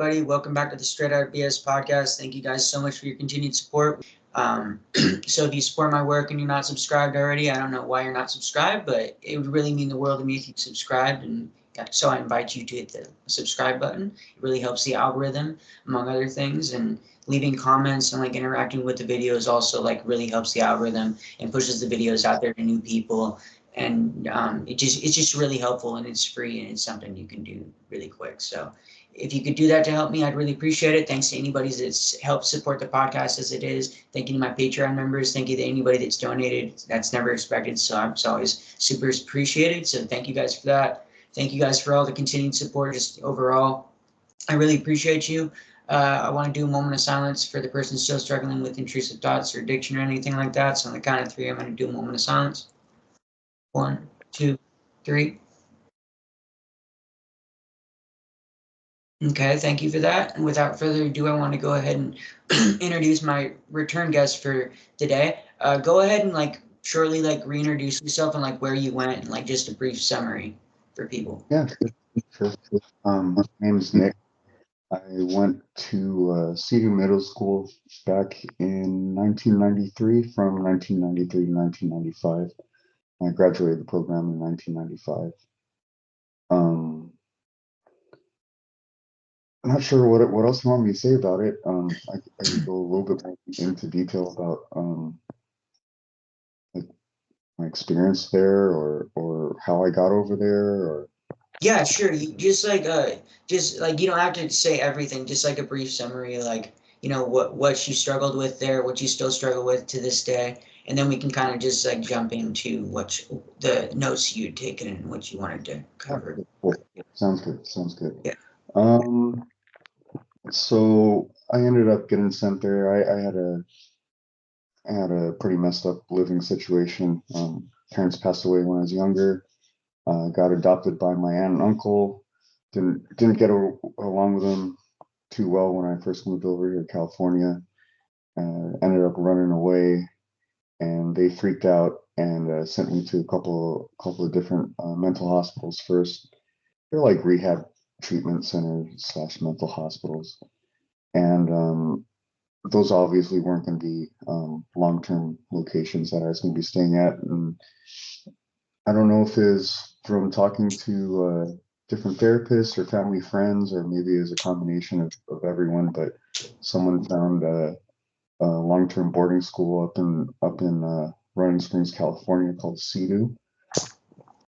everybody. Welcome back to the Straight Out BS podcast. Thank you guys so much for your continued support. So if you support my work and you're not subscribed already, I don't know why you're not subscribed, but it would really mean the world to me if you subscribed. And so I invite you to hit the subscribe button. It really helps the algorithm, among other things. And leaving comments and like interacting with the videos also like really helps the algorithm and pushes the videos out there to new people. And it's just really helpful, and it's free, and it's something you can do really quick. So if you could do that to help me, I'd really appreciate it. Thanks to anybody that's helped support the podcast as it is. Thank you to my Patreon members. Thank you to anybody that's donated. That's never expected, so it's always super appreciated. So thank you guys for that. Thank you guys for all the continued support just overall. I really appreciate you. I want to do a moment of silence for the person still struggling with intrusive thoughts or addiction or anything like that. So on the count of 3, I'm going to do a moment of silence. 1, 2, 3. Okay, thank you for that. And without further ado, I want to go ahead and introduce my return guest for today. Go ahead and like shortly like reintroduce yourself and like where you went and like just a brief summary for people. Yeah, sure. My name's Nick. I went to CEDU Middle School back in 1993, from 1993 to 1995. I graduated the program in 1995. I'm not sure what else you want me to say about it. I could go a little bit more into detail about like my experience there, or how I got over there, or. Yeah, sure. You just like you don't have to say everything. Just like a brief summary, like what you struggled with there, what you still struggle with to this day, and then we can kind of just like jump into the notes you'd taken and what you wanted to cover. Cool. Sounds good. Sounds good. Yeah. So I ended up getting sent there. I had a pretty messed up living situation. Parents passed away when I was younger. Got adopted by my aunt and uncle. Didn't get along with them too well when I first moved over here to California. Ended up running away, and they freaked out and sent me to a couple of different mental hospitals first. They're like rehab treatment centers / mental hospitals, and those obviously weren't going to be long-term locations that I was going to be staying at. And I don't know if it's from talking to different therapists or family friends, or maybe it's a combination of everyone, but someone found a long-term boarding school up in Running Springs, California, called CEDU,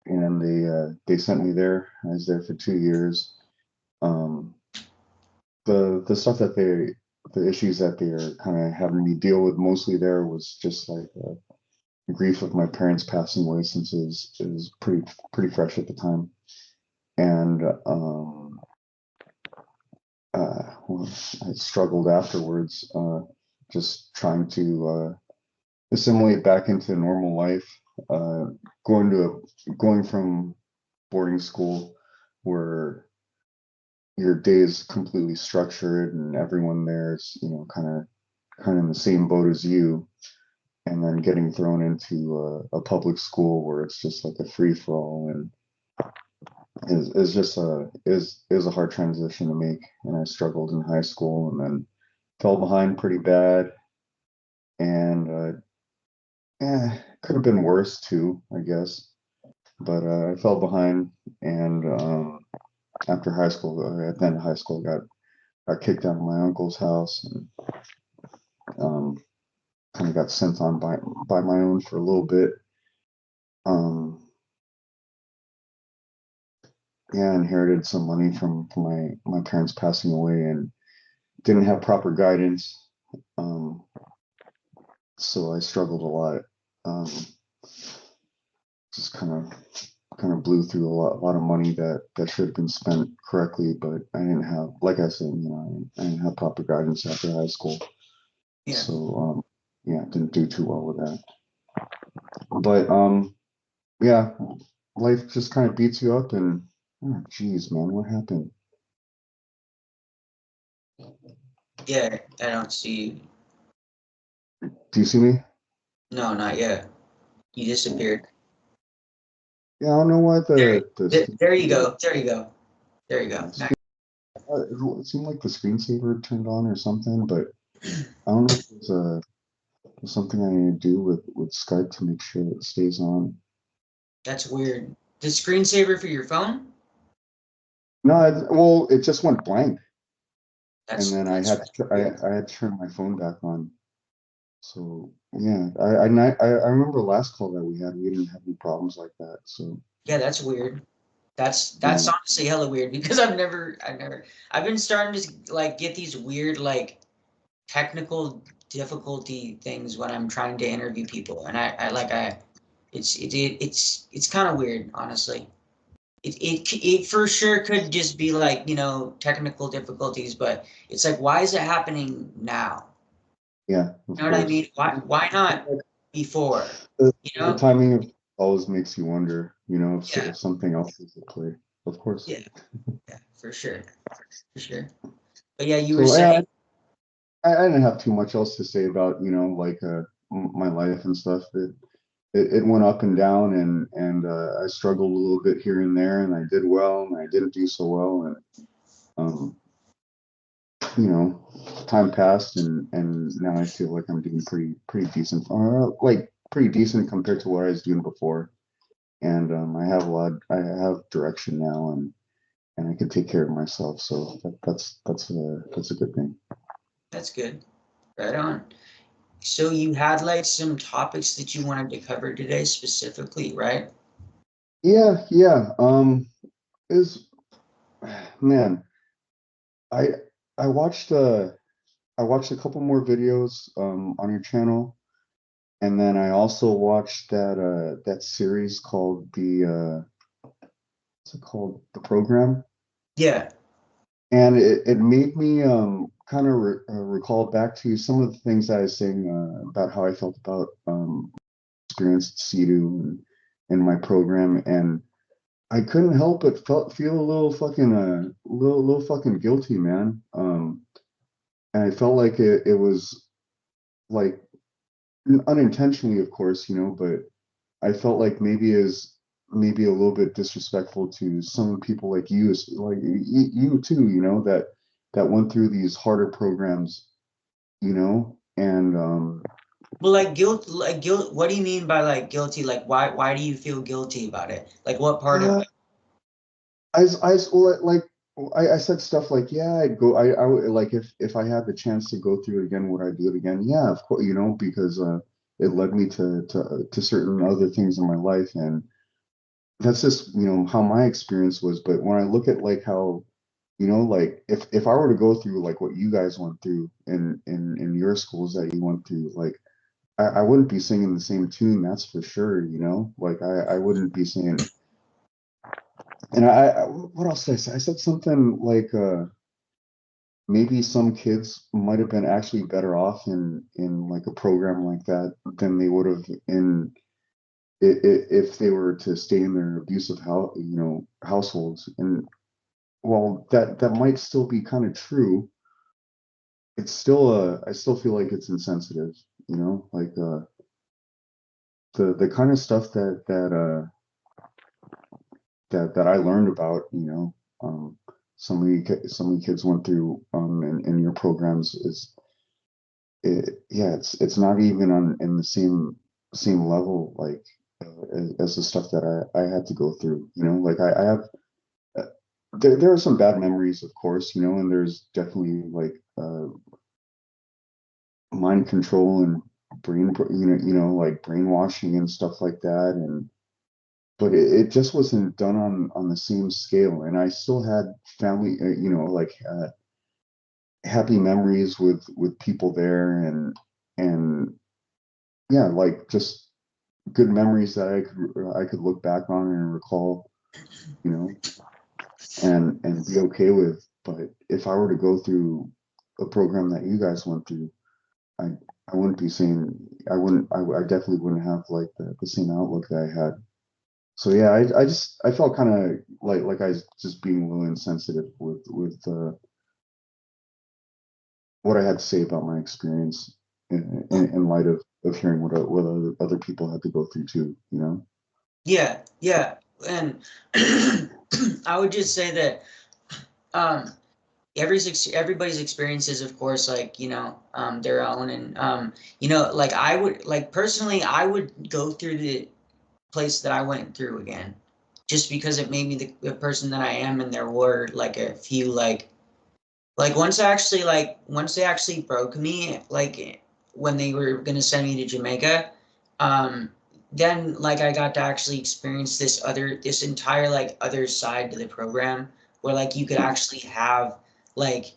and they sent me there. I was there for 2 years. The stuff that the issues that they're kind of having me deal with mostly there was just like grief of my parents passing away, since it was pretty fresh at the time, and well, I struggled afterwards, just trying to assimilate back into normal life, going from boarding school where your day is completely structured and everyone there is kind of in the same boat as you, and then getting thrown into a public school where it's just like a free for all, and is just a hard transition to make. And I struggled in high school, and then fell behind pretty bad, and could have been worse too, I guess. But I fell behind, and after high school, at the end of high school, got kicked out of my uncle's house, and kind of got sent on by my own for a little bit. Yeah, I inherited some money from my parents passing away, and didn't have proper guidance. So I struggled a lot. Just kind of blew through a lot of money that should have been spent correctly, but I didn't have, like I said, I didn't have proper guidance after high school. Yeah. So yeah, didn't do too well with that. But yeah, life just kind of beats you up, and oh, geez, man, what happened? Yeah, I don't see you. Do you see me? No, not yet. You disappeared. Yeah, I don't know what there you go. There you go. it seemed like the screensaver turned on or something, but I don't know if there's something I need to do with Skype to make sure it stays on. That's weird. The screensaver for your phone? No, well, it just went blank, and then I That's had to I had to turn my phone back on. So yeah, I remember last call that we had, we didn't have any problems like that. So yeah, that's weird. That's yeah, honestly hella weird because I've been starting to like get these weird like technical difficulty things when I'm trying to interview people, and it's kind of weird, honestly. It for sure could just be like, technical difficulties, but it's like, why is it happening now? yeah, of You know what I course. mean? Why not before? The, You the know? timing of always makes you wonder, Yeah, if something else is at play. Of course. yeah, yeah, for sure, for sure. But yeah, you were So yeah, saying, I didn't have too much else to say about like my life and stuff. It went up and down, and I struggled a little bit here and there, and I did well, and I didn't do so well, and um, you know, time passed, and now I feel like I'm doing pretty decent, like pretty decent compared to what I was doing before, and I have direction now, and I can take care of myself, so that's a good thing. that's good. Right on. So you had like some topics that you wanted to cover today specifically, right? Yeah. Is man, I I watched I watched a couple more videos on your channel, and then I also watched that series called what's it called? The Program, Yeah. and it made me kind of recall back to some of the things I was saying about how I felt about experience at CEDU and my program, and I couldn't help but feel a little fucking little fucking guilty, man. And I felt like it was like unintentionally, of course, but I felt like maybe a little bit disrespectful to some people like you, like you too, that went through these harder programs, and Well, like guilt. What do you mean by like guilty? Like, why do you feel guilty about it? Like, what part of uh, it? well, like I said stuff like, yeah, I would like if I had the chance to go through it again, would I do it again? Yeah, of course, because it led me to certain other things in my life, and that's just how my experience was. But when I look at like how like if I were to go through like what you guys went through in your schools that you went through, like I wouldn't be singing the same tune, that's for sure. Like I wouldn't be saying. And what else did I say? I said something like maybe some kids might have been actually better off in like a program like that than they would have in if they were to stay in their abusive households. And while that might still be kind of true, it's still I still feel like it's insensitive, like the kind of stuff that I learned about, some of the kids went through in your programs is yeah, it's not even on in the same level, like as the stuff that I had to go through, like I have uh, there are some bad memories, of course, and there's definitely like mind control and like brainwashing and stuff like that, and but it just wasn't done on the same scale, and I still had family, like happy memories with people there, and yeah, like just good memories that I could look back on and recall, you know, and be okay with. But if I were to go through a program that you guys went through, I I wouldn't be saying I definitely wouldn't have like the same outlook that I had. So yeah, I felt kind of like I was just being a little insensitive with what I had to say about my experience in light of hearing what other people had to go through too. Yeah, yeah, and I would just say that um, everybody's experiences, of course, like, their own. And like, I would, like, personally, I would go through the place that I went through again, just because it made me the person that I am. And there were like a few, like once they actually broke me, like when they were gonna send me to Jamaica, um, then like I got to actually experience this entire like other side to the program, where like you could actually have like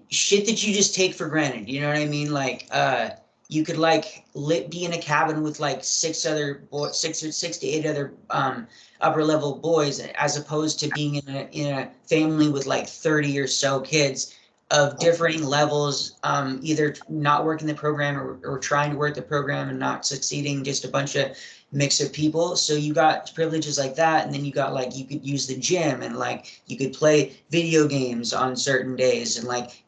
shit that you just take for granted. You know what I mean? Like, you could like be in a cabin with like six to eight other upper level boys, as opposed to being in a family with like 30 or so kids of differing levels, either not working the program, or trying to work the program and not succeeding, just a bunch of mix of people. So you got privileges like that, and then you got like, you could use the gym, and like you could play video games on certain days, and like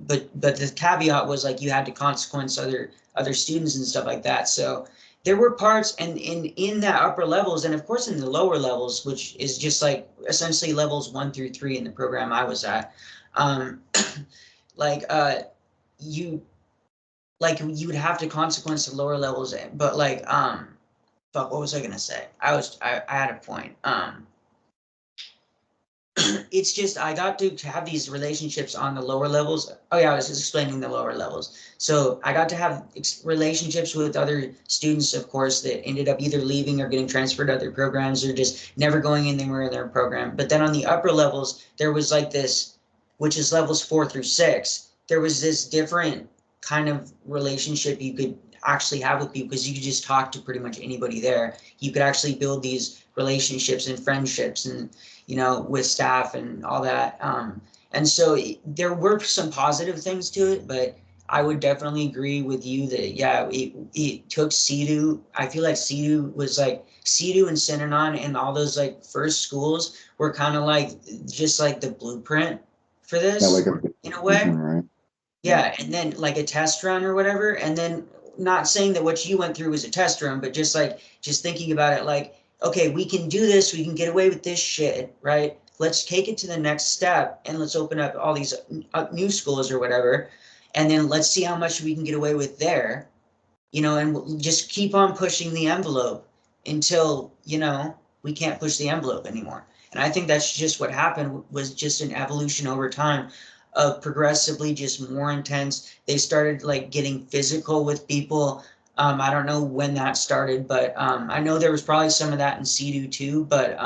but the caveat was like you had to consequence other students and stuff like that. So there were parts, and in that upper levels, and of course in the lower levels, which is just like essentially levels 1 through 3 in the program I was at, um like you you would have to consequence the lower levels. But like, fuck, what was I gonna say? I had a point. It's just I got to have these relationships on the lower levels. Oh yeah, I was just explaining the lower levels. So I got to have relationships with other students, of course, that ended up either leaving or getting transferred to other programs, or just never going anywhere in their program. But then on the upper levels, there was like this, which is levels 4 through 6. There was this different kind of relationship you could actually have with people, because you could just talk to pretty much anybody there. You could actually build these relationships and friendships, and with staff and all that. And so there were some positive things to it, but I would definitely agree with you that, yeah, it took CEDU. I feel like CEDU was like, CEDU and Synanon and all those like first schools were kind of like just like the blueprint for Yeah, this, like a in a way. right? Yeah, and then like a test run or whatever, and then, not saying that what you went through was a test run, but just thinking about it like, okay, we can do this, we can get away with this shit, right? Let's take it to the next step, and let's open up all these new schools or whatever, and then let's see how much we can get away with there, and we'll just keep on pushing the envelope until, we can't push the envelope anymore. And I think that's just what happened, was just an evolution over time of progressively just more intense. They started like getting physical with people. I don't know when that started, but I know there was probably some of that in CEDU too. But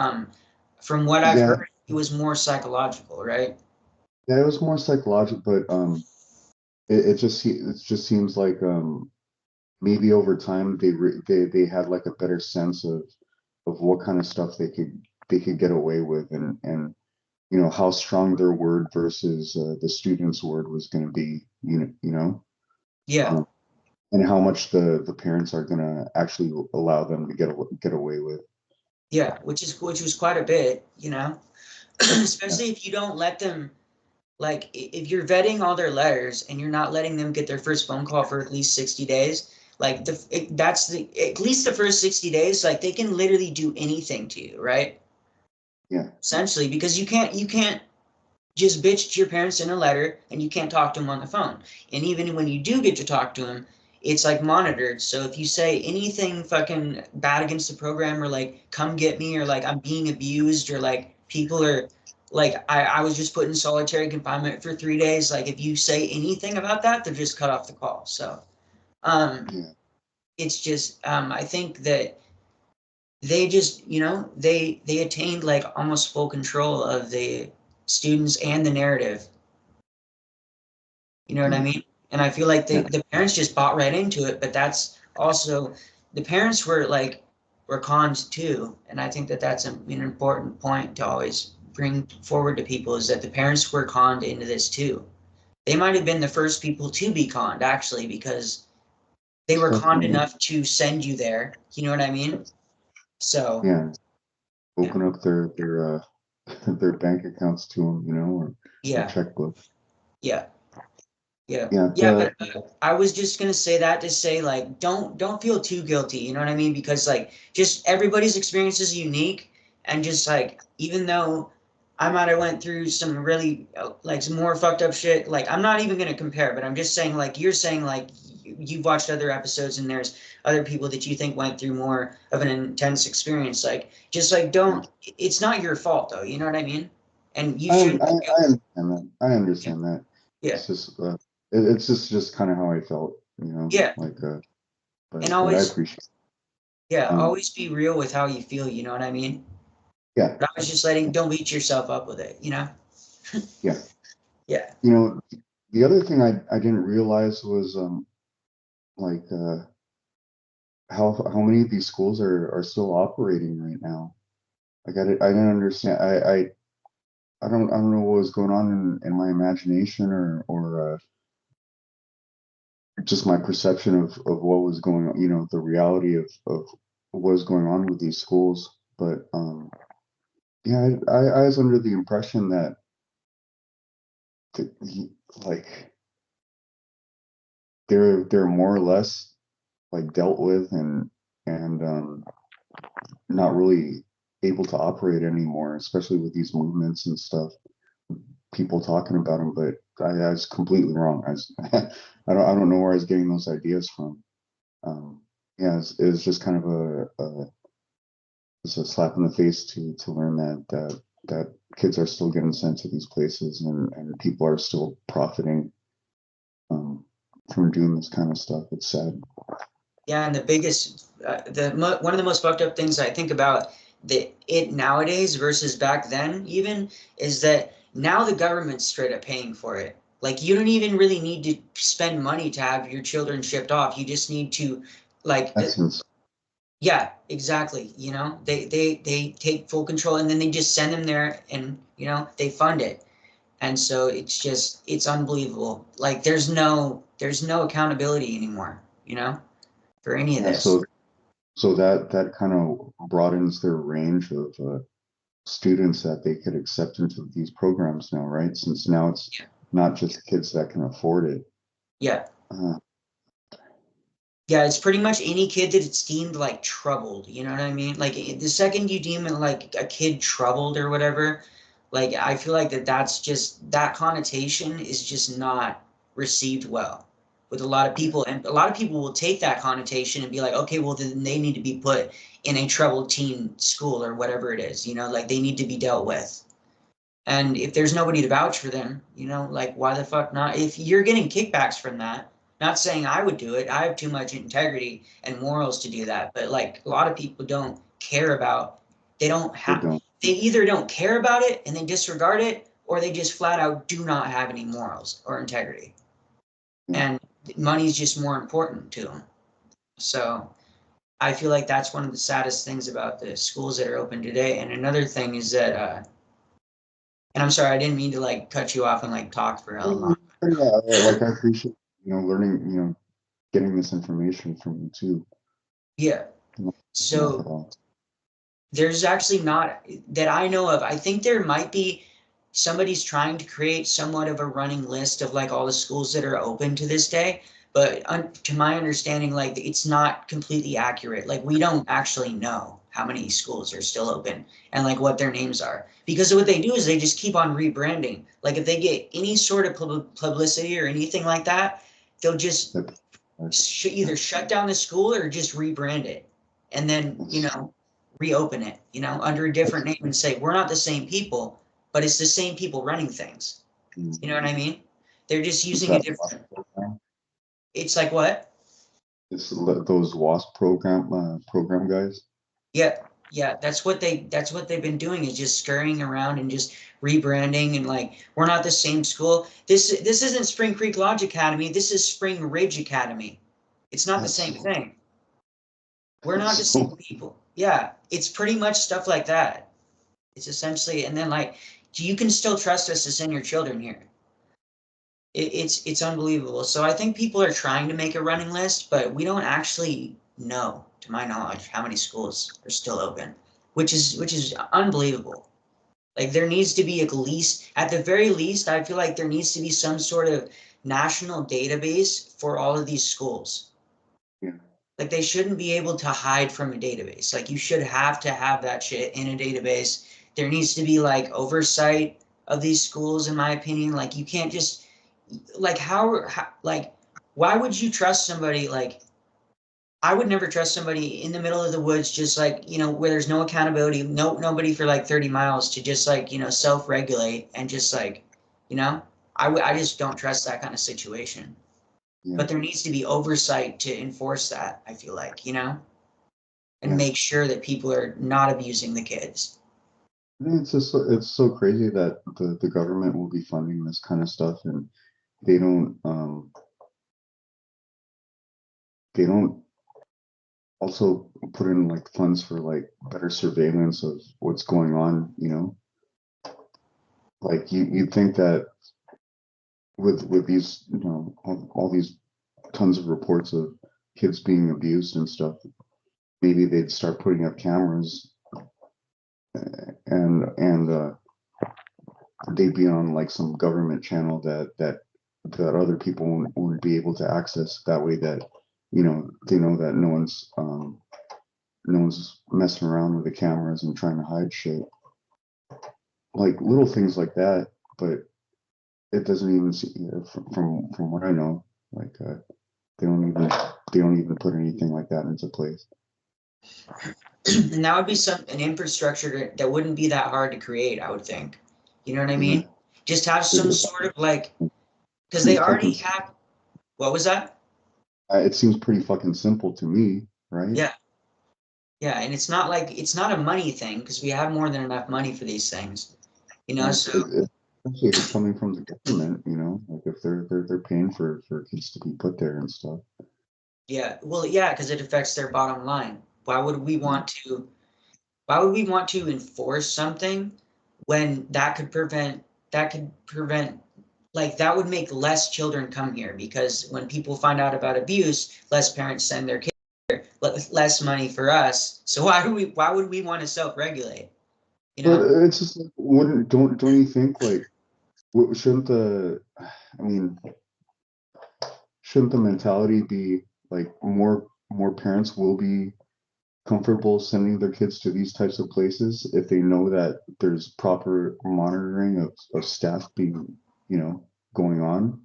from what I've Yeah, heard, it was more psychological, right? yeah, it was more psychological, but it just seems like maybe over time they had like a better sense of what kind of stuff they could get away with, and how strong their word versus the student's word was going to be, Yeah, um, and how much the parents are going to actually allow them to get away with. yeah, which was quite a bit, Yeah, especially if you don't let them. Like, if you're vetting all their letters and you're not letting them get their first phone call for at least 60 days, like at least the first 60 days, like they can literally do anything to you, right? yeah, Essentially, because you can't just bitch to your parents in a letter, and you can't talk to them on the phone. And even when you do get to talk to them, it's like monitored. So if you say anything fucking bad against the program, or like come get me, or like I'm being abused, or like people are like I was just put in solitary confinement for 3 days, like if you say anything about that, they're just cut off the call. So um yeah, it's just I think that they just, they attained like almost full control of the students and the narrative. You know what I yeah, mean? And I feel like yeah, the parents just bought right into it, but that's also, the parents were conned too. And I think that that's an important point to always bring forward to people, is that the parents were conned into this too. They might have been the first people to be conned, actually, because they were conned definitely. enough to send you there. You know what I mean? So, Yeah, yeah, open up their their bank accounts to them, or yeah, checkbook. yeah. Yeah. Yeah, Yeah, but I was just gonna say that to say like don't feel too guilty, you know what I mean? Because like just everybody's experience is unique, and just like even though I might have went through some really like some more fucked up shit. Like I'm not even gonna compare, but I'm just saying like you're saying like you've watched other episodes and there's other people that you think went through more of an intense experience. Like just like don't. It's not your fault though. You know what I mean? And you should. I understand that. I understand that. Yeah. It's just it's just kind of how I felt, you know, Yeah. like And but I always. appreciate. Yeah. Um, Always be real with how you feel. You know what I mean? yeah, But I was just letting. Don't beat yourself up with it. You know? yeah. Yeah. You know, the other thing I didn't realize was like how many of these schools are still operating right now. Like I didn't understand. I don't know what was going on in my imagination or just my perception of what was going on, you know, the reality of what was going on with these schools. But yeah, I was under the impression that like they're more or less like dealt with and not really able to operate anymore, especially with these movements and stuff. People talking about them, but I was completely wrong. I don't know where I was getting those ideas from. Yeah, it was just kind of it's a slap in the face to learn that kids are still getting sent to these places and people are still profiting um, from doing this kind of stuff. It's sad. Yeah, and the biggest, one of the most fucked up things I think about it nowadays versus back then even is that now the government's straight up paying for it. Like you don't even really need to spend money to have your children shipped off. You just need to, like, That's yeah, exactly. You know, they take full control and then they just send them there and they fund it. And so it's unbelievable. Like there's no accountability anymore. For any of yeah. this. So that kind of broadens their range of students that they could accept into these programs now, right? Since now it's not just kids that can afford it. Yeah. Uh, Yeah, it's pretty much any kid that it's deemed like troubled. You know what I mean? Like the second you deem it like a kid troubled or whatever, like I feel like that's just that connotation is just not received well with a lot of yeah, people. And a lot of people will take that connotation and be like, okay, well then they need to be put in a troubled teen school or whatever it is, like they need to be dealt with. And if there's nobody to vouch for them, like why the fuck not? If you're getting kickbacks from that, not saying I would do it. I have too much integrity and morals to do that. But like a lot of people don't care about, they don't they have, don't. they either don't care about it and they disregard it, or they just flat out do not have any morals or integrity. Yeah. And money's just more important to them. So I feel like that's one of the saddest things about the schools that are open today. And another thing is that, and I'm sorry, I didn't mean to like cut you off and like talk for hella long. Yeah, like I appreciate learning, getting this information from you too. Yeah. Not enough at So all. there's actually not that I know of. I think there might be somebody's trying to create somewhat of a running list of like all the schools that are open to this day. But to my understanding, like it's not completely accurate. Like we don't actually know how many schools are still open and like what their names are. Because what they do is they just keep on rebranding. Like if they get any sort of publicity or anything like that, they'll just That, either shut down the school or just rebrand it and then that's, reopen it under a different that's, name and say we're not the same people, but it's the same people running things. You know what I mean? They're just is using a that WASP different. program? It's like what? It's those WASP program guys. Yeah, yeah, that's what they've been doing is just scurrying around and just rebranding and like we're not the same school. This isn't Spring Creek Lodge Academy, this is Spring Ridge Academy. It's not the That's same so, thing. We're not the that's same so people. Yeah, it's pretty much stuff like that. It's essentially, and then like, you can still trust us to send your children here. It's unbelievable. So I think people are trying to make a running list, but we don't actually know, to my knowledge, how many schools are still open, which is unbelievable. Like there needs to be at the very least, I feel like there needs to be some sort of national database for all of these schools. yeah. Like they shouldn't be able to hide from a database. Like you should have to have that shit in a database there needs to be like oversight of these schools, in my opinion. Like you can't just like how like why would you trust somebody like I would never trust somebody in the middle of the woods, just like, you know, where there's no accountability, nobody for like 30 miles to just like, you know, self-regulate and just like, you know, I just don't trust that kind of situation. Yeah. But there needs to be oversight to enforce that, I feel like, you know, and Yeah. make sure that people are not abusing the kids. It's just it's so crazy that the government will be funding this kind of stuff and they don't also put in like funds for like better surveillance of what's going on, you know? Like you'd think that with these, you know, all these tons of reports of kids being abused and stuff, maybe they'd start putting up cameras and they'd be on like some government channel that other people wouldn't be able to access. That way, that you know they know that no one's messing around with the cameras and trying to hide shit. Like little things like that, but it doesn't even see, from what I know, like they don't even put anything like that into place. And that would be an infrastructure that wouldn't be that hard to create, I would think. You know what I mean? Yeah. Just have some sort of like, because they Pretty already fucking. have, what was that? It seems pretty fucking simple to me, right? Yeah. Yeah. And it's not like, it's not a money thing because we have more than enough money for these things, you know? Yeah, So, especially if it's coming from the government, you know, like if they're paying for kids to be put there and stuff. yeah. Well, yeah, because it affects their bottom line. Why would we want to enforce something when that could prevent like that would make less children come here because when people find out about abuse, less parents send their kids here, less money for us. So why would we want to self-regulate? You But know? it's just like, wouldn't don't you think like shouldn't I mean, shouldn't the mentality be like more parents will be comfortable sending their kids to these types of places if they know that there's proper monitoring of staff being, you know, going on?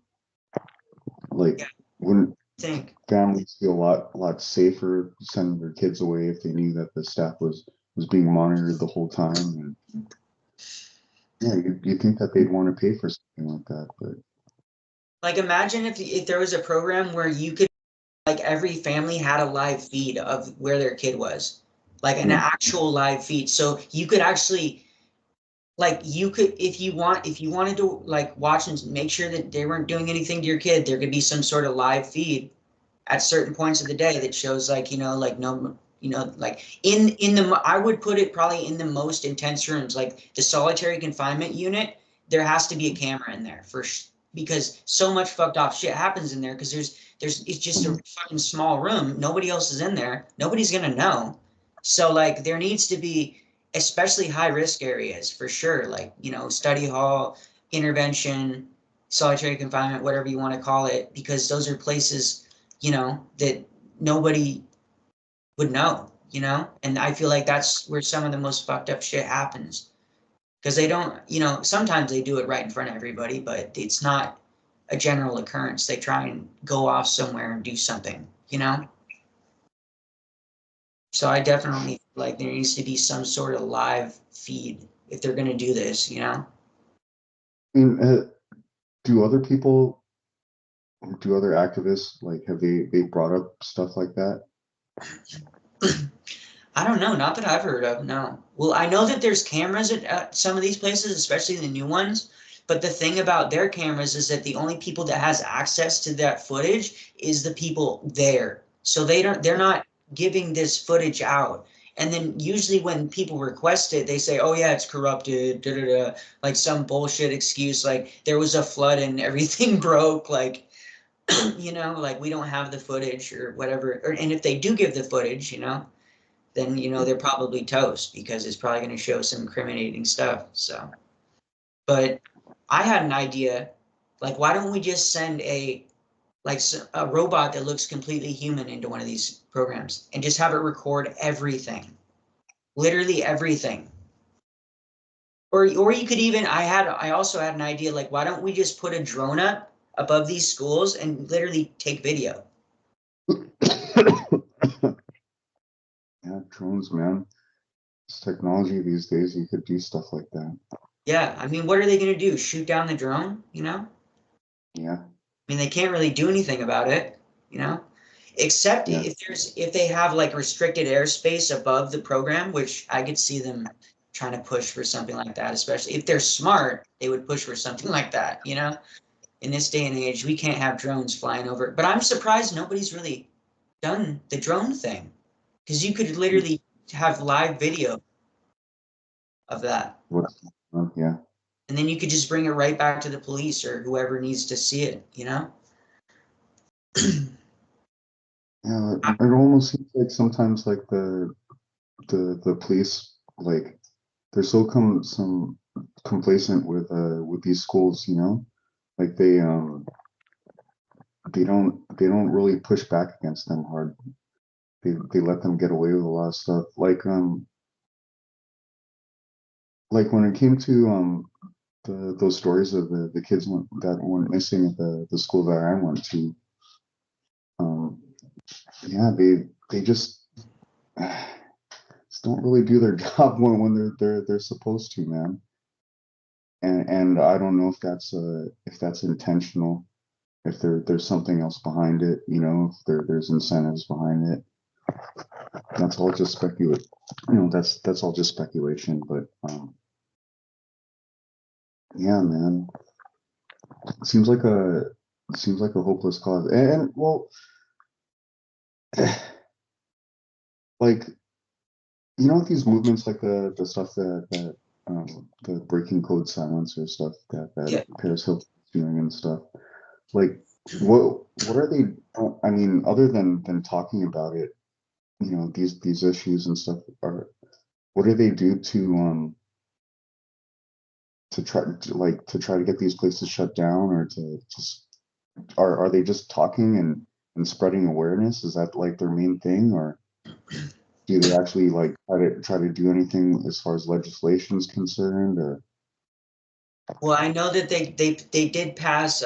Like, Yeah, wouldn't I think. families feel a lot safer sending their kids away if they knew that the staff was being monitored the whole time? And yeah, you think that they'd want to pay for something like that, but Like imagine if there was a program where you could like every family had a live feed of where their kid was. Like an yeah, actual live feed. So you could actually like you could if you wanted to like watch and make sure that they weren't doing anything to your kid, there could be some sort of live feed at certain points of the day that shows like you know like no you know like in the I would put it probably in the most intense rooms like the solitary confinement unit. There has to be a camera in there because so much fucked off shit happens in there because there's it's just a fucking small room, nobody else is in there, nobody's gonna know. So like there needs to be, especially high risk areas for sure, like you know study hall, intervention, solitary confinement, whatever you want to call it, because those are places, you know, that nobody would know, you know? And I feel like that's where some of the most fucked up shit happens. Because they don't, you know, sometimes they do it right in front of everybody, but it's not a general occurrence. They try and go off somewhere and do something, you know? So I definitely like there needs to be some sort of live feed if they're going to do this, you know? I mean, do other people, do other activists like have they brought up stuff like that? I don't know, not that I've heard of, no. Well, I know that there's cameras at some of these places, especially the new ones. But the thing about their cameras is that the only people that has access to that footage is the people there. So they're not giving this footage out. And then usually when people request it, they say, "Oh yeah, it's corrupted," da da da, like some bullshit excuse, like there was a flood and everything broke, like you know, like we don't have the footage or whatever. And if they do give the footage, you know, then you know they're probably toast because it's probably going to show some incriminating stuff. So, but I had an idea, like why don't we just send a robot that looks completely human into one of these programs and just have it record everything, literally everything. Or you could even, I also had an idea, like, why don't we just put a drone up above these schools and literally take video? Yeah, drones, man. It's technology these days. You could do stuff like that. Yeah, I mean, what are they going to do? Shoot down the drone, you know? Yeah. I mean, they can't really do anything about it, you know? Except Yeah. if they have like restricted airspace above the program, which I could see them trying to push for something like that, especially if they're smart, they would push for something like that, you know? In this day and age, we can't have drones flying over. But I'm surprised nobody's really done the drone thing, because you could literally have live video of that. Yeah. And then you could just bring it right back to the police or whoever needs to see it, you know? Yeah, it almost seems like sometimes like the police, like they're so some complacent with these schools, you know? Like they don't really push back against them hard. They let them get away with a lot of stuff. Like when it came to those stories of the kids that went missing at the school that I went to, um yeah, they just don't really do their job when they're supposed to, man. And I don't know if that's intentional, if there's something else behind it, you know, if there's incentives behind it. That's all just speculate. You know, that's all just speculation. But yeah, man, it seems like a hopeless cause. And well, like you know, these movements like the stuff that the breaking code silence or stuff that Yeah. Paris Hilton's doing and stuff. Like, what are they? I mean, other than talking about it, you know, these issues and stuff are. What do they do to try to get these places shut down, or to just are they just talking and spreading awareness? Is that like their main thing, or do they actually like try to do anything as far as legislation is concerned? Or Well, I know that they did pass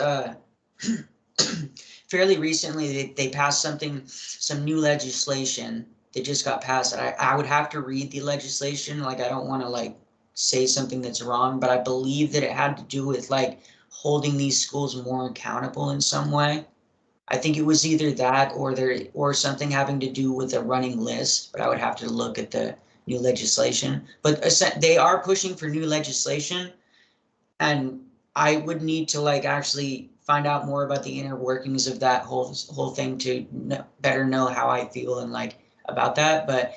fairly recently. They passed some new legislation that just got passed. I would have to read the legislation. Like, I don't want to like say something that's wrong, but I believe that it had to do with like holding these schools more accountable in some way. I think it was either that or something having to do with a running list, but I would have to look at the new legislation. But they are pushing for new legislation, and I would need to like actually find out more about the inner workings of that whole thing to better know how I feel and like about that. But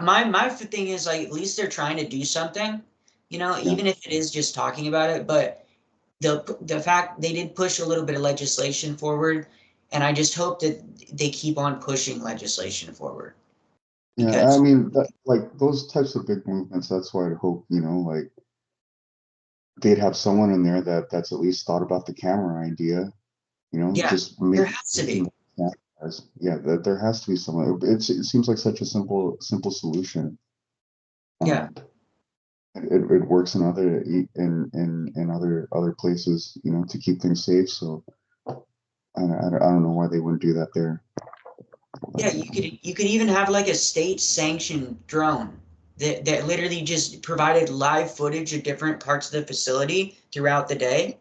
my thing is, like, at least they're trying to do something, you know, yeah, even if it is just talking about it. But the fact they did push a little bit of legislation forward, and I just hope that they keep on pushing legislation forward, yeah. I because mean, like those types of big movements. That's why I'd hope, you know, like they'd have someone in there that's at least thought about the camera idea. You know, yeah, just there has to making be. yeah, there has to be someone. It seems like such a simple solution. Yeah. Um, it works in in other places, you know, to keep things safe. So I don't know why they wouldn't do that there. Yeah, But, you could even have like a state sanctioned drone that literally just provided live footage of different parts of the facility throughout the day.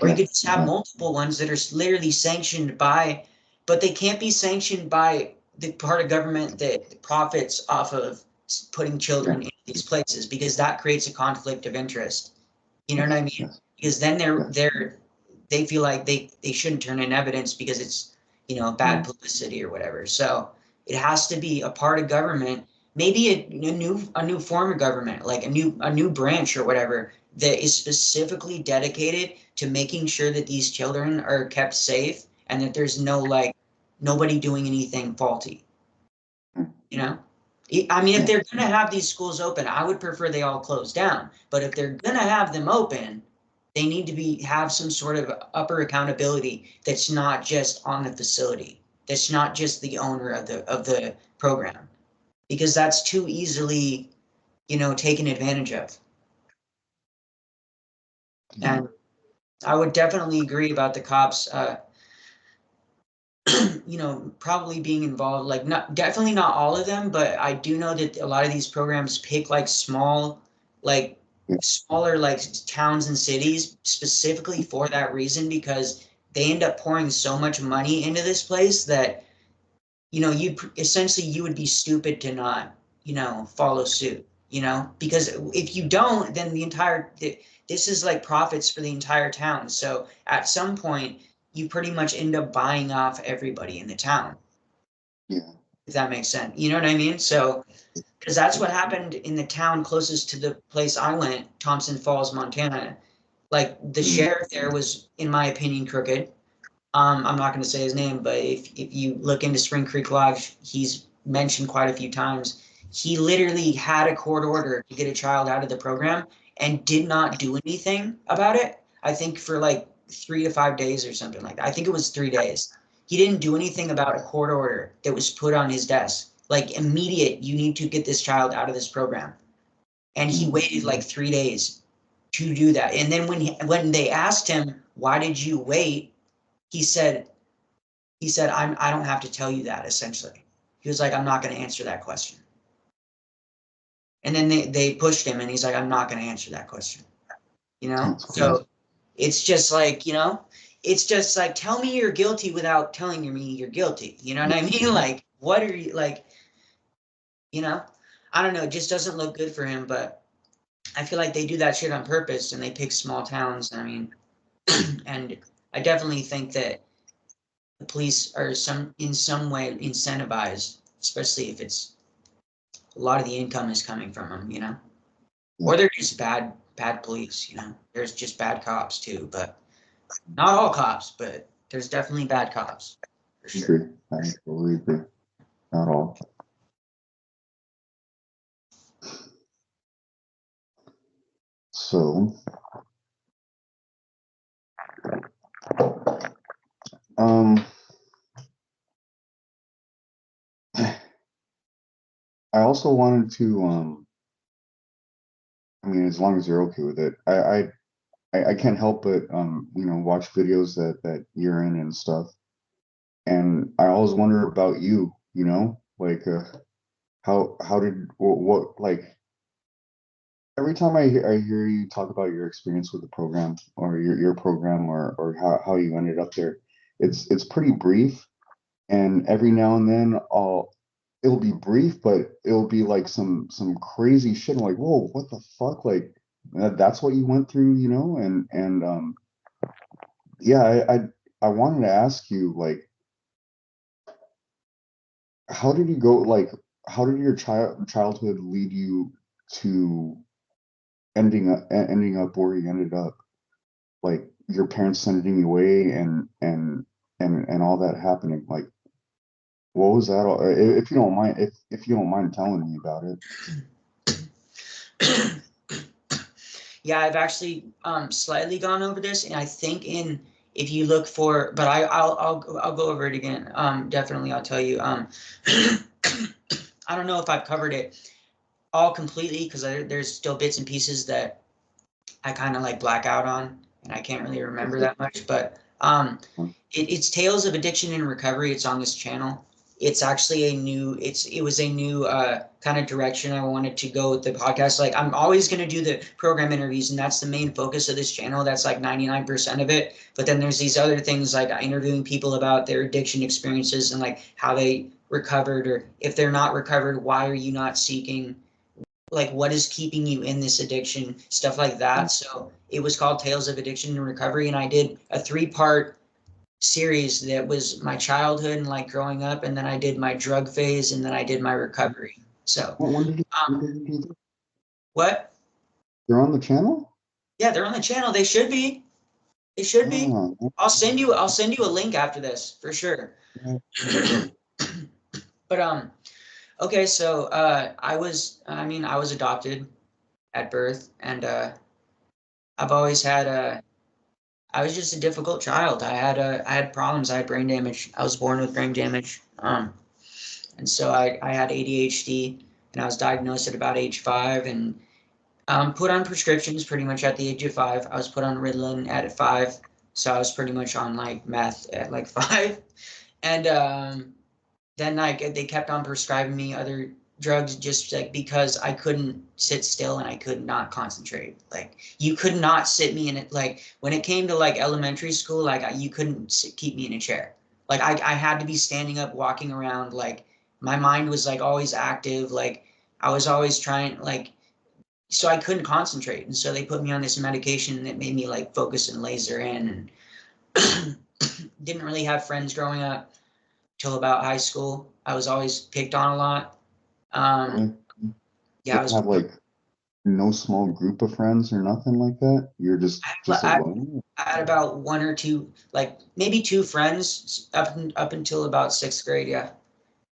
Or you yeah, could just have yeah, multiple ones that are literally sanctioned by, but they can't be sanctioned by the part of government that profits off of putting yeah, children in these places, because that creates a conflict of interest. You know what I yes, mean? yes, Because then yeah, they feel like they shouldn't turn in evidence because it's, you know, bad yeah, publicity or whatever. So it has to be a part of government, maybe a new form of government, like a new branch or whatever, that is specifically dedicated to making sure that these children are kept safe and that there's no like nobody doing anything faulty, you know? I mean, if yeah, they're going to have these schools open, I would prefer they all close down. But if they're going to have them open, they need to have some sort of upper accountability that's not just on the facility, that's not just the owner of the program, because that's too easily, you know, taken advantage of. And I would definitely agree about the cops, you know, probably being involved, like definitely not all of them, but I do know that a lot of these programs pick like smaller like towns and cities specifically for that reason, because they end up pouring so much money into this place that, you know, you would be stupid to not, you know, follow suit, you know, because if you don't, then this is like profits for the entire town. So at some point, you pretty much end up buying off everybody in the town. Yeah. If that makes sense. You know what I mean? So, because that's what happened in the town closest to the place I went, Thompson Falls, Montana. Like the sheriff there was, in my opinion, crooked. I'm not going to say his name, but if you look into Spring Creek Lodge, he's mentioned quite a few times. He literally had a court order to get a child out of the program and did not do anything about it. I think for like 3 to 5 days or something like that. I think it was 3 days. He didn't do anything about a court order that was put on his desk. Like immediate, you need to get this child out of this program. And he waited like 3 days to do that. And then when they asked him, why did you wait? He said, I don't have to tell you that, essentially. He was like, I'm not going to answer that question. And then they pushed him and he's like, I'm not going to answer that question. You know? So it's just like, you know, it's just like, tell me you're guilty without telling me you're guilty. You know what I mean? Like, what are you like, you know? I don't know. It just doesn't look good for him, but I feel like they do that shit on purpose and they pick small towns. I mean, and I definitely think that the police are in some way incentivized, especially if it's a lot of the income is coming from them, you know, or they're just bad police, you know. There's just bad cops too, but not all cops, but there's definitely bad cops for sure. I totally agree. Not all. So, I also wanted to, I mean, as long as you're okay with it, I can't help but, you know, watch videos that you're in and stuff. And I always wonder about you, you know, like, how did, what, like, every time I hear you talk about your experience with the program or your program or how you ended up there, it's pretty brief. And every now and then it'll be brief, but it'll be like some crazy shit. I'm like, whoa, what the fuck? Like that's what you went through, you know? And yeah, I wanted to ask you, like, how did you go, like, how did your childhood lead you to ending up where you ended up? Like your parents sending you away and all that happening. Like, what was that all? If you don't mind, if you don't mind telling me about it. Yeah, I've actually slightly gone over this, and I think if you look for, but I'll go over it again. Definitely, I'll tell you. I don't know if I've covered it all completely because there's still bits and pieces that I kind of like black out on, and I can't really remember that much. But it's Tales of Addiction and Recovery. It's on this channel. It's actually it was a new kind of direction I wanted to go with the podcast. Like I'm always going to do the program interviews, and that's the main focus of this channel. That's like 99% of it. But then there's these other things like interviewing people about their addiction experiences and like how they recovered, or if they're not recovered, why are you not seeking, like what is keeping you in this addiction, stuff like that. So it was called Tales of Addiction and Recovery, and I did a 3-part series that was my childhood and like growing up, and then I did my drug phase, and then I did my recovery. So When did you do that? What? They're on the channel? Yeah, they're on the channel. They should be. They should be. I'll send you a link after this for sure. But okay, so I was adopted at birth, and I've always had I was just a difficult child. I had problems. I had brain damage. I was born with brain damage. And so I had ADHD, and I was diagnosed at about age 5, and Put on prescriptions pretty much at the age of 5. I was put on Ritalin at 5, so I was pretty much on like meth at like 5. And then like they kept on prescribing me other drugs just like because I couldn't sit still and I could not concentrate. Like you could not sit me in it. Like when it came to like elementary school, like you couldn't keep me in a chair. Like I had to be standing up, walking around. Like my mind was like always active. Like I was always trying like so I couldn't concentrate. And so they put me on this medication that made me like focus and laser in and didn't really have friends growing up till about high school. I was always picked on a lot. Really? Yeah, I Didn't was have like no small group of friends or nothing like that? You're just I, alone? I had about one or two, like maybe two friends up until about 6th grade. Yeah,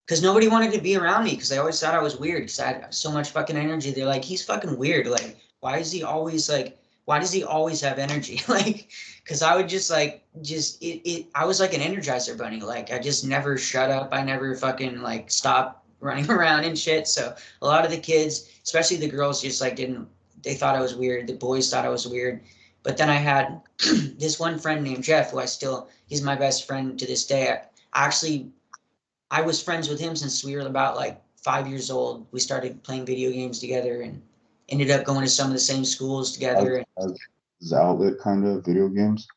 because nobody wanted to be around me because they always thought I was weird because I had so much fucking energy. They're like, he's fucking weird. Like, why is he always like? Why does he always have energy? Like, because I would just like I was like an Energizer bunny. Like I just never shut up. I never fucking like stopped running around and shit. So a lot of the kids, especially the girls, just like didn't. They thought I was weird. The boys thought I was weird. But then I had this one friend named Jeff, who he's my best friend to this day. Actually I was friends with him since we were about like 5 years old. We started playing video games together and ended up going to some of the same schools together. As his outlet kind of video games?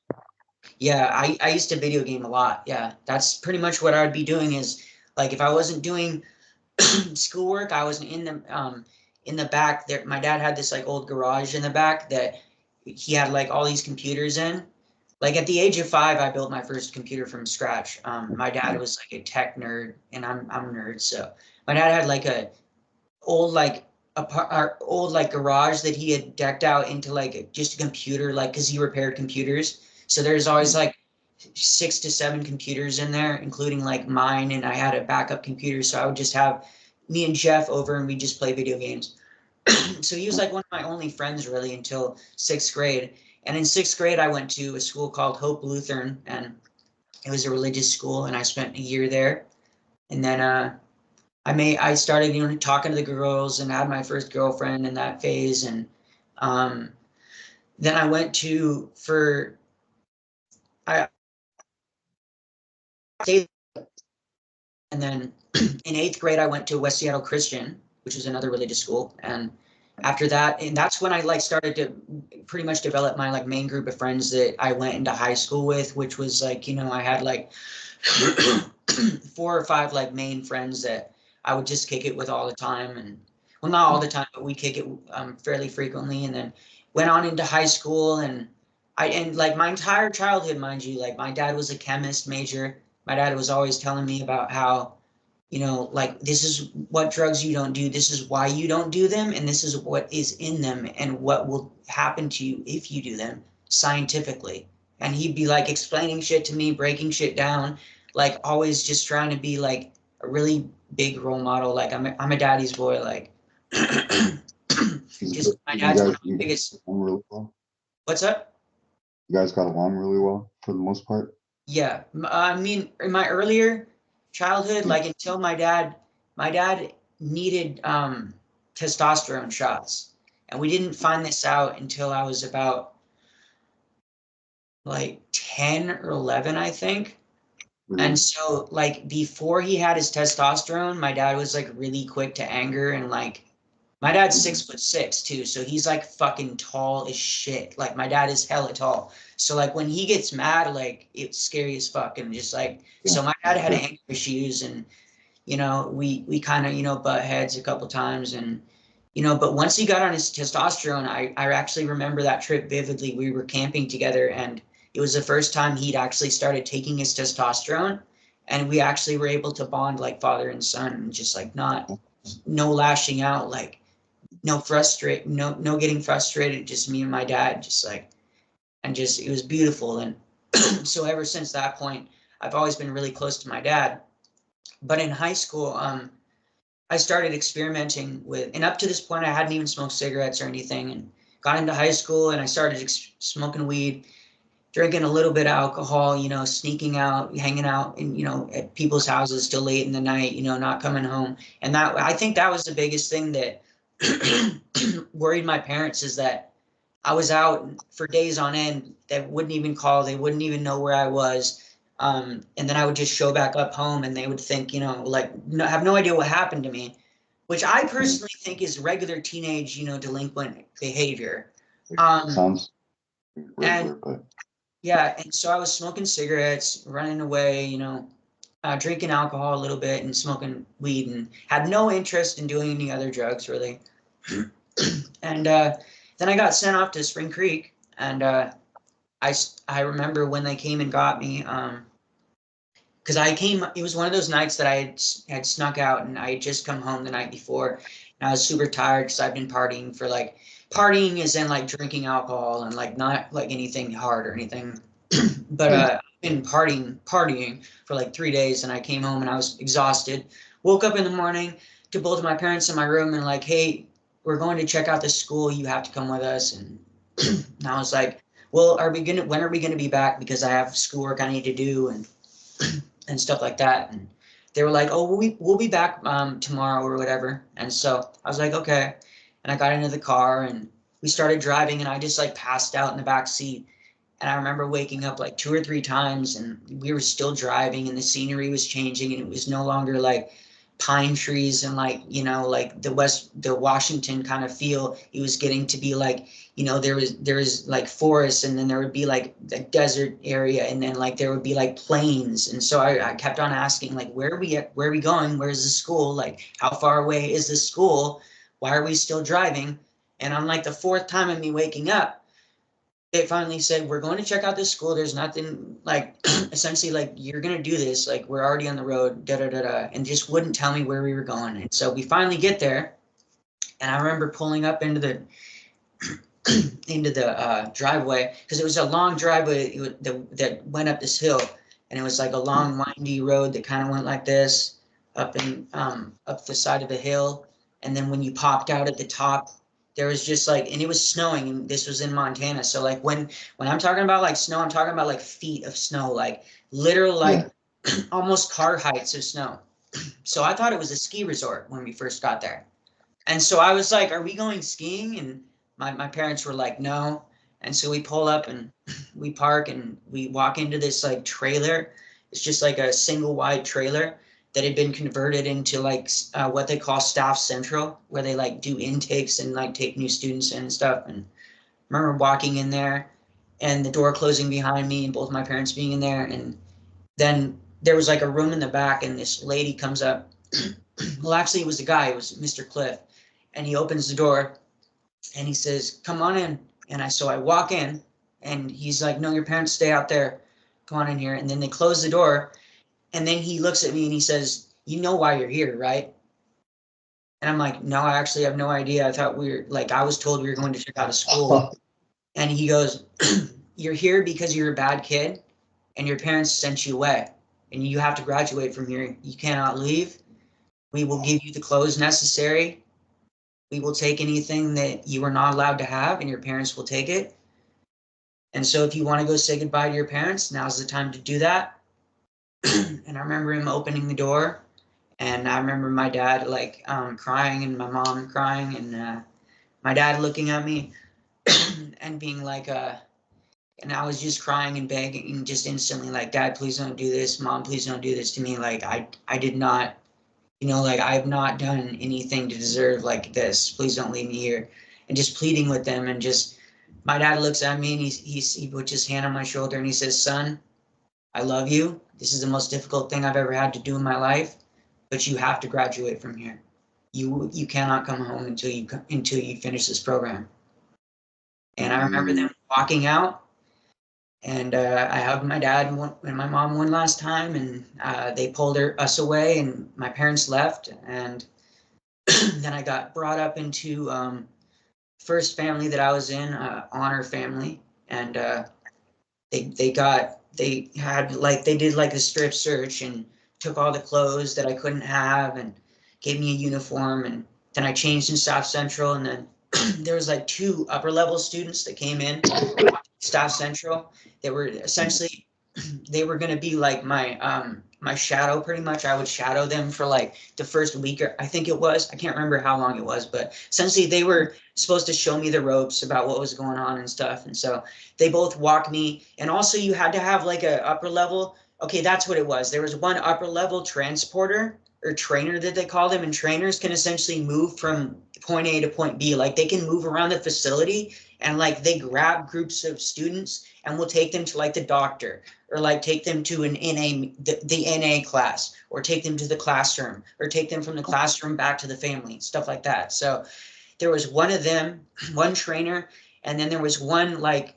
Yeah, I used to video game a lot. Yeah, that's pretty much what I would be doing is like if I wasn't doing schoolwork, I was in the back there. My dad had this like old garage in the back that he had like all these computers in. Like at the age of 5, I built my first computer from scratch. My dad was like a tech nerd, and I'm a nerd. So my dad had like a old like old like garage that he had decked out into like just a computer, like because he repaired computers. So there's always like 6 to 7 computers in there, including like mine, and I had a backup computer. So I would just have me and Jeff over, and we just play video games. So he was like one of my only friends really until 6th grade. And in 6th grade, I went to a school called Hope Lutheran, and it was a religious school, and I spent a year there. And then I started talking to the girls and had my first girlfriend in that phase, and um, then I went to for I stayed, and then in 8th grade I went to West Seattle Christian, which was another religious school, and after that, and that's when I like started to pretty much develop my like main group of friends that I went into high school with, which was like I had like 4 or 5 like main friends that I would just kick it with all the time, and well, not all the time, but we kick it fairly frequently. And then went on into high school, and like my entire childhood, mind you, like my dad was a chemist major. My dad was always telling me about how like this is what drugs you don't do, this is why you don't do them, and this is what is in them and what will happen to you if you do them scientifically. And he'd be like explaining shit to me, breaking shit down, like always just trying to be like a really big role model. Like I'm a daddy's boy. Like just my dad's one of the biggest. Really well? What's up? You guys got along really well for the most part? Yeah, I mean, in my earlier childhood, like until my dad needed testosterone shots, and we didn't find this out until I was about like 10 or 11, I think. And so, like, before he had his testosterone, my dad was like really quick to anger, and like, my dad's 6'6" too, so he's like fucking tall as shit. Like, my dad is hella tall. So like when he gets mad, like it's scary as fuck, and just like so my dad had anger issues, and we kind of butt heads a couple times, and but once he got on his testosterone, I actually remember that trip vividly. We were camping together, and it was the first time he'd actually started taking his testosterone, and we actually were able to bond like father and son, and just like no lashing out, like no getting frustrated, just me and my dad, just like, and just it was beautiful. And so ever since that point, I've always been really close to my dad. But in high school, I started experimenting with, and up to this point, I hadn't even smoked cigarettes or anything, and got into high school, and I started smoking weed, drinking a little bit of alcohol, sneaking out, hanging out in, at people's houses till late in the night, not coming home. And that, I think that was the biggest thing that worried my parents is that I was out for days on end. They wouldn't even call. They wouldn't even know where I was. And then I would just show back up home and they would think, you know, like have no idea what happened to me, which I personally think is regular teenage, you know, delinquent behavior. Sounds regular, And but yeah, and so I was smoking cigarettes, running away, you know, drinking alcohol a little bit and smoking weed and had no interest in doing any other drugs really. And then I got sent off to Spring Creek and I remember when they came and got me, because I came, it was one of those nights that I had snuck out and I had just come home the night before and I was super tired because I've been partying for like, partying is in like drinking alcohol and like not like anything hard or anything. But I've been partying for like 3 days and I came home and I was exhausted. Woke up in the morning to both of my parents in my room and like, hey, we're going to check out this school. You have to come with us. And, and I was like, well, when are we gonna be back? Because I have schoolwork I need to do and stuff like that. And they were like, oh, we'll be back tomorrow or whatever. And so I was like, okay. And I got into the car and we started driving and I just like passed out in the back seat. And I remember waking up like 2 or 3 times and we were still driving and the scenery was changing and it was no longer like pine trees and like, you know, like the Washington kind of feel. It was getting to be like, you know, there was like forests and then there would be like the desert area and then like there would be like plains. And so I kept on asking like, where are we going? Where's the school? Like, how far away is the school? Why are we still driving? And on like the fourth time of me waking up, they finally said, we're going to check out this school. There's nothing like, essentially like, you're going to do this. Like, we're already on the road, da, da, da, da, and just wouldn't tell me where we were going. And so we finally get there. And I remember pulling up into the, driveway because it was a long driveway that went up this hill. And it was like a long windy road that kind of went like this up the side of the hill. And then when you popped out at the top, there was just like, and it was snowing and this was in Montana. So like when I'm talking about like snow, I'm talking about like feet of snow, like literal, like almost car heights of snow. So I thought it was a ski resort when we first got there. And so I was like, are we going skiing? And my parents were like, no. And so we pull up and we park and we walk into this like trailer. It's just like a single wide trailer that had been converted into like what they call staff central, where they like do intakes and like take new students in and stuff. And I remember walking in there and the door closing behind me and both my parents being in there. And then there was like a room in the back and this lady comes up. Well, actually it was a guy, it was Mr. Cliff. And he opens the door and he says, come on in. And so I walk in and he's like, no, your parents stay out there. Come on in here. And then they close the door. And then he looks at me and he says, you know why you're here, right? And I'm like, no, I actually have no idea. I thought I was told we were going to check out a school. And he goes, you're here because you're a bad kid and your parents sent you away and you have to graduate from here. You cannot leave. We will give you the clothes necessary. We will take anything that you are not allowed to have and your parents will take it. And so if you want to go say goodbye to your parents, now's the time to do that. And I remember him opening the door and I remember my dad like crying and my mom crying and my dad looking at me and being like, and I was just crying and begging and just instantly like, Dad, please don't do this. Mom, please don't do this to me. Like I did not, you know, like I have not done anything to deserve like this. Please don't leave me here. And just pleading with them and just, my dad looks at me and he puts his hand on my shoulder and he says, son, I love you. This is the most difficult thing I've ever had to do in my life, but you have to graduate from here. You cannot come home until you finish this program. And I remember them walking out. And I hugged my dad and my mom one last time, and they pulled us away, and my parents left. And then I got brought up into first family that I was in, honor family, and they did like a strip search and took all the clothes that I couldn't have and gave me a uniform, and then I changed in South Central, and then there was like 2 upper level students that came in Staff Central. They were essentially, they were going to be like my my shadow pretty much. I would shadow them for like the first week, or I think it was, I can't remember how long it was, but essentially they were supposed to show me the ropes about what was going on and stuff. And so they both walked me. And also you had to have like a upper level. Okay, that's what it was. There was one upper level transporter or trainer that they call them, and trainers can essentially move from point A to point B. Like they can move around the facility, and like they grab groups of students and will take them to like the doctor, or like take them to an the NA class, or take them to the classroom, or take them from the classroom back to the family, stuff like that. So there was one of them, one trainer, and then there was one like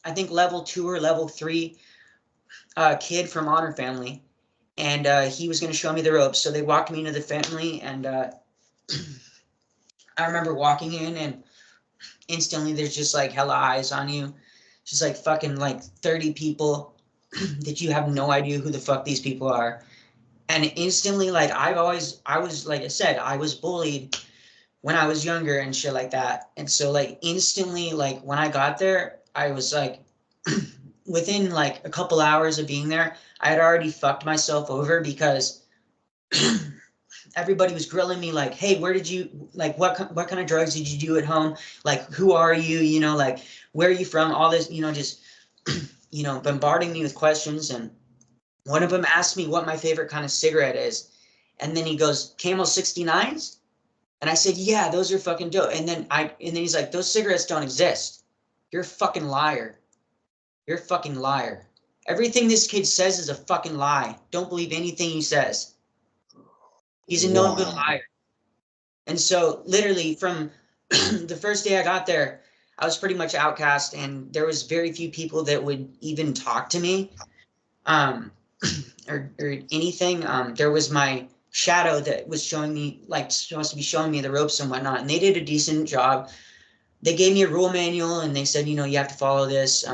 I think level 2 or level 3 kid from Honor Family, and he was going to show me the ropes. So they walked me into the family, and I remember walking in, and instantly there's just like hella eyes on you, just like fucking like 30 people that you have no idea who the fuck these people are. And instantly, like I was, like I said, I was bullied when I was younger and shit like that. And so like instantly, like when I got there, I was like, within like a couple hours of being there, I had already fucked myself over, because everybody was grilling me like, hey, where did you, like, what kind of drugs did you do at home? Like, who are you? You know, like, where are you from? All this, you know, just, you know, bombarding me with questions. And one of them asked me what my favorite kind of cigarette is. And then he goes, Camel 69s? And I said, yeah, those are fucking dope. And then he's like, those cigarettes don't exist. You're a fucking liar. You're a fucking liar. Everything this kid says is a fucking lie. Don't believe anything he says. He's a no good liar. And so literally from the first day I got there, I was pretty much outcast, and there was very few people that would even talk to me, or anything. There was my shadow that was showing me, like supposed to be showing me the ropes and whatnot, and they did a decent job. They gave me a rule manual, and they said, you know, you have to follow this.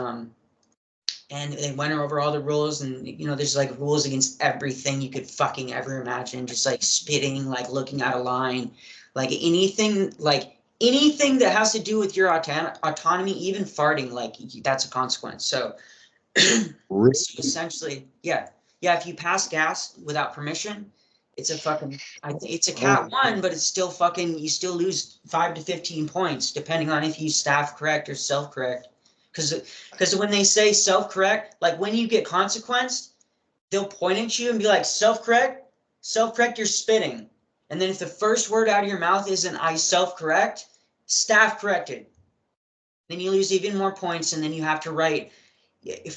And they went over all the rules, and you know, there's like rules against everything you could fucking ever imagine, just like spitting, like looking out of line, like anything that has to do with your autonomy, even farting, like that's a consequence. So essentially, yeah, if you pass gas without permission, it's a fucking, it's a cat 1, but it's still fucking, you still lose 5 to 15 points depending on if you staff correct or self correct. Because when they say self-correct, like when you get consequenced, they'll point at you and be like, self-correct, you're spitting. And then if the first word out of your mouth isn't I self-correct, staff corrected. Then you lose even more points, and then you have to write,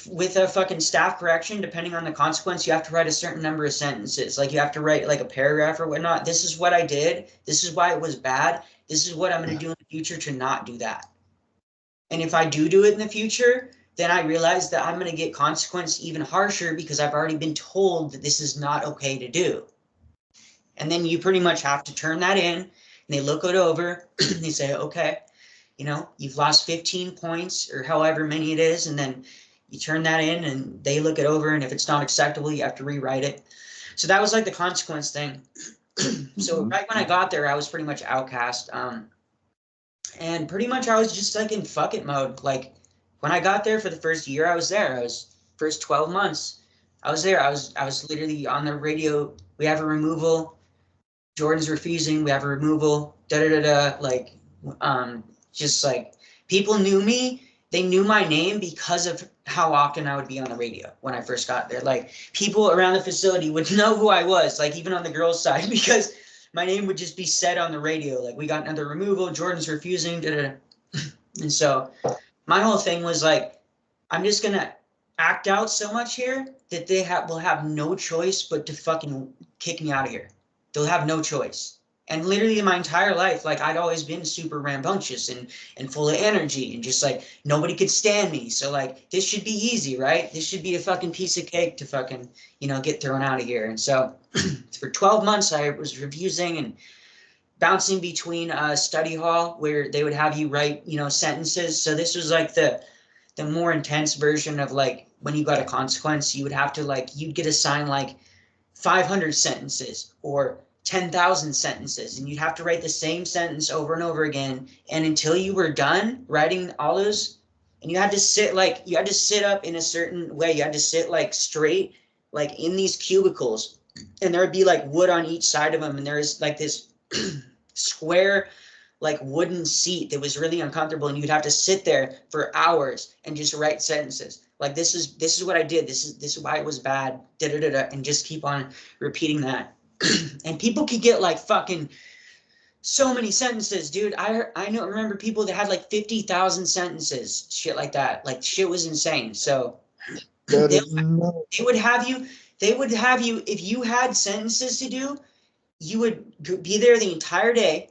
with a fucking staff correction, depending on the consequence, you have to write a certain number of sentences. Like you have to write like a paragraph or whatnot. This is what I did. This is why it was bad. This is what I'm going to do in the future to not do that. And if I do it in the future, then I realize that I'm going to get consequence even harsher, because I've already been told that this is not okay to do. And then you pretty much have to turn that in, and they look it over. They say, okay, you know, you've lost 15 points or however many it is. And then you turn that in, and they look it over. And if it's not acceptable, you have to rewrite it. So that was like the consequence thing. So right when I got there, I was pretty much outcast. And pretty much I was just like in fuck it mode. Like when I got there for the first year I was there, first 12 months, I was there. I was literally on the radio. We have a removal. Jordan's refusing. We have a removal. Like, just like people knew me. They knew my name because of how often I would be on the radio when I first got there. Like people around the facility would know who I was, like even on the girls' side, because my name would just be said on the radio. Like, we got another removal, Jordan's refusing, And so my whole thing was like, I'm just going to act out so much here that they will have no choice but to fucking kick me out of here. They'll have no choice. And literally in my entire life, like I'd always been super rambunctious and full of energy, and just like nobody could stand me. So like this should be easy, right? This should be a fucking piece of cake to fucking, you know, get thrown out of here. And so for 12 months I was refusing and bouncing between study hall, where they would have you write, you know, sentences. So this was like the more intense version of like when you got a consequence, you would have to like, you'd get assigned like 500 sentences or 10,000 sentences, and you'd have to write the same sentence over and over again. And until you were done writing all those, and you had to sit up in a certain way, you had to sit like straight, like in these cubicles, and there would be like wood on each side of them, and there's like this square like wooden seat that was really uncomfortable, and you'd have to sit there for hours and just write sentences. Like this is what I did. This is why it was bad. Da da da da, and just keep on repeating that. And people could get like fucking so many sentences, dude. Remember people that had like 50,000 sentences, shit like that. Like shit was insane. So they would have you. They would have you if you had sentences to do. You would be there the entire day,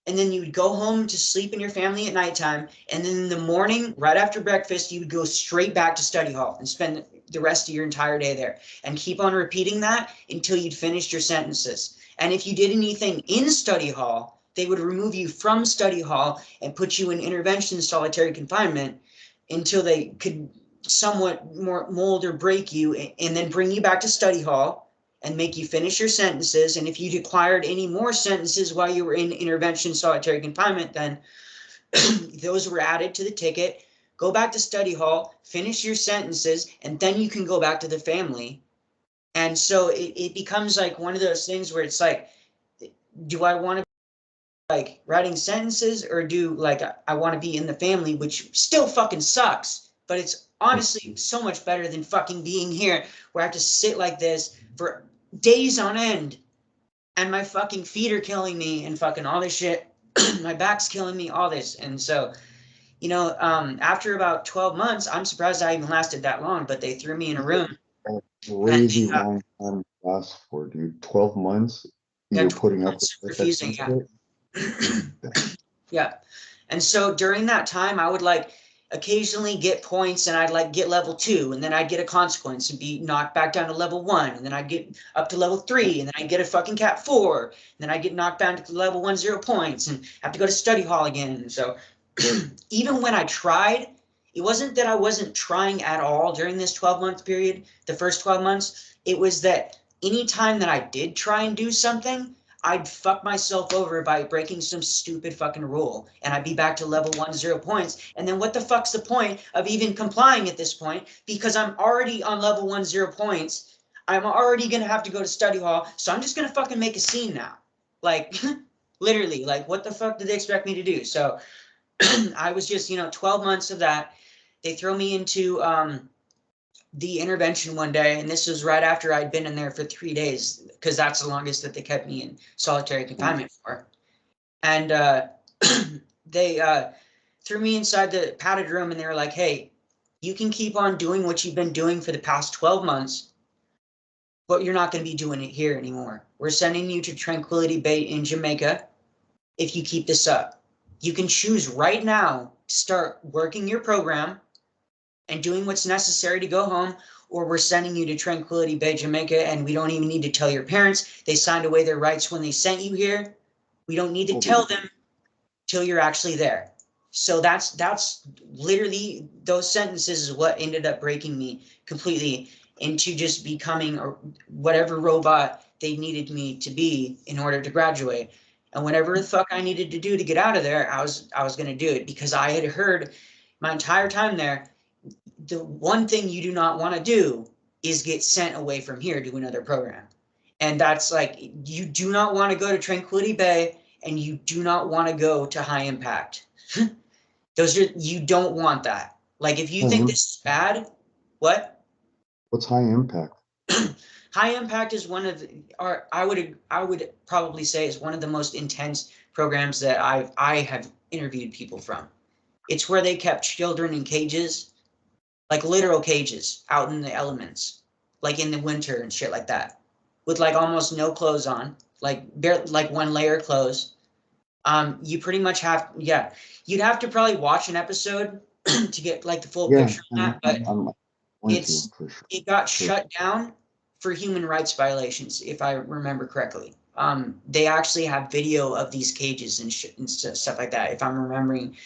and then you would go home to sleep in your family at nighttime, and then in the morning, right after breakfast, you would go straight back to study hall and spend the rest of your entire day there, and keep on repeating that until you'd finished your sentences. And if you did anything in study hall, they would remove you from study hall and put you in intervention solitary confinement until they could somewhat more mold or break you, and then bring you back to study hall and make you finish your sentences. And if you acquired any more sentences while you were in intervention solitary confinement, then those were added to the ticket. Go back to study hall, finish your sentences, and then you can go back to the family. And so it becomes like one of those things where it's like, do I want to be like writing sentences, or do like I want to be in the family, which still fucking sucks, but it's honestly so much better than fucking being here where I have to sit like this for days on end, and my fucking feet are killing me and fucking all this shit. My back's killing me, all this. And so, after about 12 months, I'm surprised I even lasted that long, but they threw me in a room. Crazy long time to last for, dude. 12 months. You're putting up with refusing, yeah. And so during that time, I would like occasionally get points, and I'd like get level 2, and then I'd get a consequence and be knocked back down to level 1, and then I'd get up to level 3, and then I'd get a fucking cat 4, and then I'd get knocked down to level 1, 0 points, and have to go to study hall again. And so even when I tried, it wasn't that I wasn't trying at all during this 12-month period, the first 12 months. It was that anytime that I did try and do something, I'd fuck myself over by breaking some stupid fucking rule, and I'd be back to level 1, 0 points. And then what the fuck's the point of even complying at this point? Because I'm already on level 1, 0 points. I'm already going to have to go to study hall. So I'm just going to fucking make a scene now. Like, literally, like, what the fuck did they expect me to do? So I was just, 12 months of that. They throw me into the intervention one day, and this was right after I'd been in there for 3 days, because that's the longest that they kept me in solitary confinement for. And they threw me inside the padded room, and they were like, hey, you can keep on doing what you've been doing for the past 12 months, but you're not going to be doing it here anymore. We're sending you to Tranquility Bay in Jamaica if you keep this up. You can choose right now to start working your program and doing what's necessary to go home, or we're sending you to Tranquility Bay, Jamaica, and we don't even need to tell your parents. They signed away their rights when they sent you here. We don't need to tell them till you're actually there. So that's literally, those sentences is what ended up breaking me completely into just becoming whatever robot they needed me to be in order to graduate. And whatever the fuck I needed to do to get out of there, I was going to do it, because I had heard my entire time there, the one thing you do not want to do is get sent away from here to another program. And that's like, you do not want to go to Tranquility Bay, and you do not want to go to high impact. You don't want that. Like, if you think this is bad, what? What's high impact? High impact is one of I would probably say is one of the most intense programs that I have interviewed people from. It's where they kept children in cages, like literal cages, out in the elements, like in the winter and shit like that, with like almost no clothes on, like like one layer of clothes. You pretty much have, you'd have to probably watch an episode to get like the full picture on that, but it got shut down for human rights violations, if I remember correctly. They actually have video of these cages and shit and stuff like that, if I'm remembering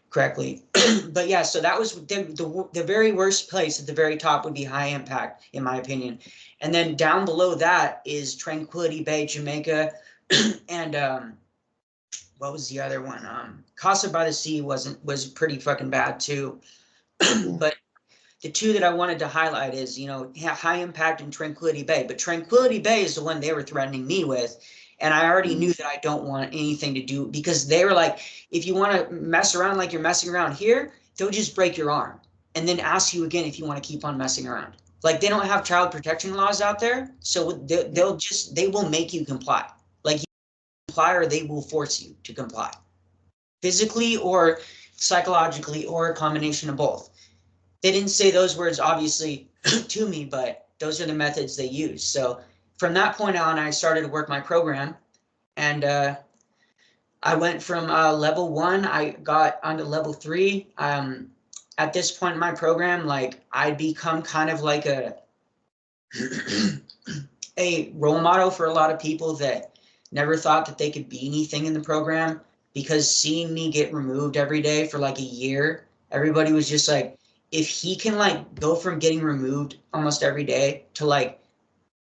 correctly. But yeah, so that was the very worst place. At the very top would be high impact, in my opinion. And then down below that is Tranquility Bay, Jamaica, and what was the other one? Casa by the Sea was pretty fucking bad too. But the two that I wanted to highlight is, you know, High Impact and Tranquility Bay. But Tranquility Bay is the one they were threatening me with. And I already knew that I don't want anything to do, because they were like, if you want to mess around like you're messing around here, they'll just break your arm and then ask you again if you want to keep on messing around. Like, they don't have child protection laws out there, so they will make you comply. Like, you comply or they will force you to comply, physically or psychologically, or a combination of both. They didn't say those words, obviously, to me, but those are the methods they use. So from that point on, I started to work my program, and I went from level 1, I got onto level 3. At this point in my program, like, I'd become kind of like a role model for a lot of people that never thought that they could be anything in the program, because seeing me get removed every day for like a year, everybody was just like, if he can like go from getting removed almost every day to like,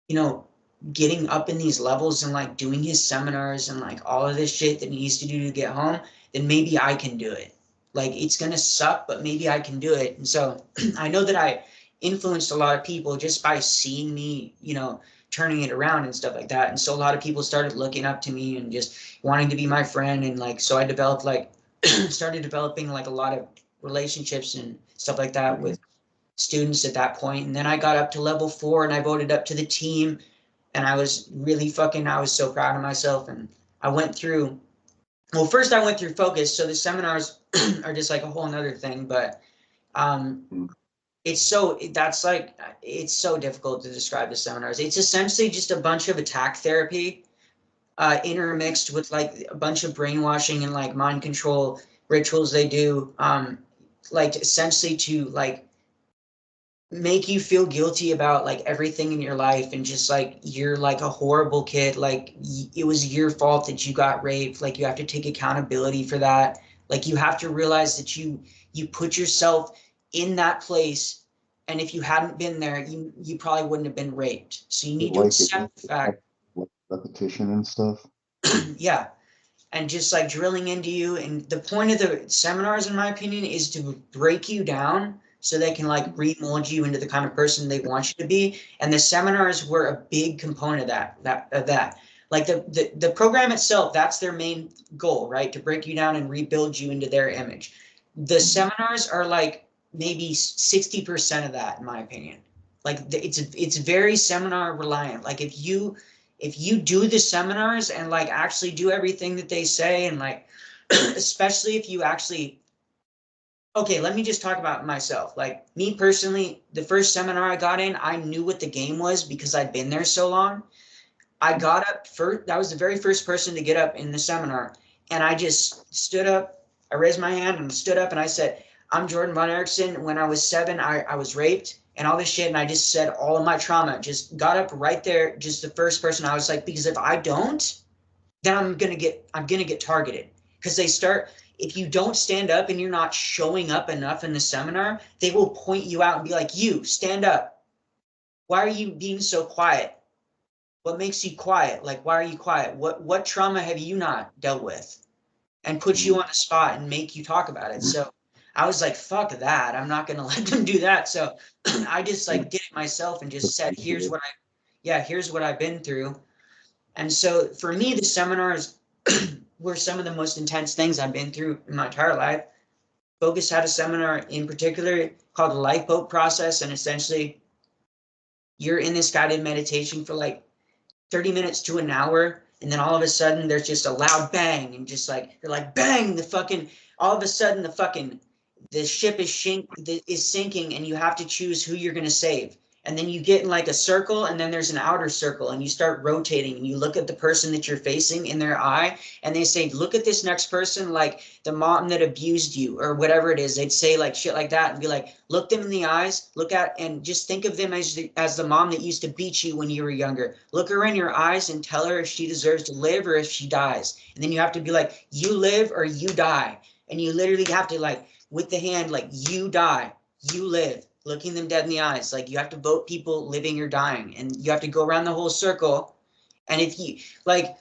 you know, getting up in these levels and like doing his seminars and like all of this shit that he needs to do to get home, then maybe I can do it. Like, it's going to suck, but maybe I can do it. And so I know that I influenced a lot of people just by seeing me, you know, turning it around and stuff like that. And so a lot of people started looking up to me and just wanting to be my friend. And like, so I developed like, started developing like a lot of relationships and stuff like that with students at that point. And then I got up to level 4 and I voted up to the team, and I was really I was so proud of myself. And I went through, well, first I went through focus. So the seminars are just like a whole nother thing, but it's so difficult to describe the seminars. It's essentially just a bunch of attack therapy, intermixed with like a bunch of brainwashing and like mind control rituals they do, like essentially to like make you feel guilty about like everything in your life, and just like you're like a horrible kid, like it was your fault that you got raped, like you have to take accountability for that, like you have to realize that you put yourself in that place, and if you hadn't been there, you probably wouldn't have been raped, so you need to accept the fact. Repetition and stuff. Yeah, and just like drilling into you. And the point of the seminars, in my opinion, is to break you down so they can like remold you into the kind of person they want you to be. And the seminars were a big component of that. Like the program itself, that's their main goal, right? To break you down and rebuild you into their image. The seminars are like maybe 60% of that, in my opinion. Like it's very seminar reliant. Like if you do the seminars and like actually do everything that they say, and like especially if you actually, okay, let me just talk about myself. Like me personally, the first seminar I got in, I knew what the game was because I'd been there so long. I got up first. I was the very first person to get up in the seminar, and I just stood up. I raised my hand and stood up, and I said, I'm Jordan Von Erickson. When I was 7, I was raped and all this shit. And I just said all of my trauma, just got up right there. Just the first person. I was like, because if I don't, then I'm going to get targeted, because if you don't stand up and you're not showing up enough in the seminar, they will point you out and be like, you stand up. Why are you being so quiet? What makes you quiet? Like, why are you quiet? What trauma have you not dealt with? And put you on the spot and make you talk about it. So I was like, fuck that. I'm not going to let them do that. So I just like did it myself and just said, here's what I've been through. And so for me, the seminars were some of the most intense things I've been through in my entire life. Focus had a seminar in particular called the Lifeboat Process. And essentially you're in this guided meditation for like 30 minutes to an hour, and then all of a sudden there's just a loud bang, and just like you're like bang, all of a sudden the ship is sinking, and you have to choose who you're going to save. And then you get in like a circle, and then there's an outer circle, and you start rotating, and you look at the person that you're facing in their eye, and they say, look at this next person, like the mom that abused you or whatever it is. They'd say like shit like that and be like, look them in the eyes, and just think of them as the mom that used to beat you when you were younger. Look her in your eyes and tell her if she deserves to live or if she dies. And then you have to be like, you live or you die. And you literally have to like, with the hand, like, you die, you live, looking them dead in the eyes. Like, you have to vote people living or dying, and you have to go around the whole circle. And if you like,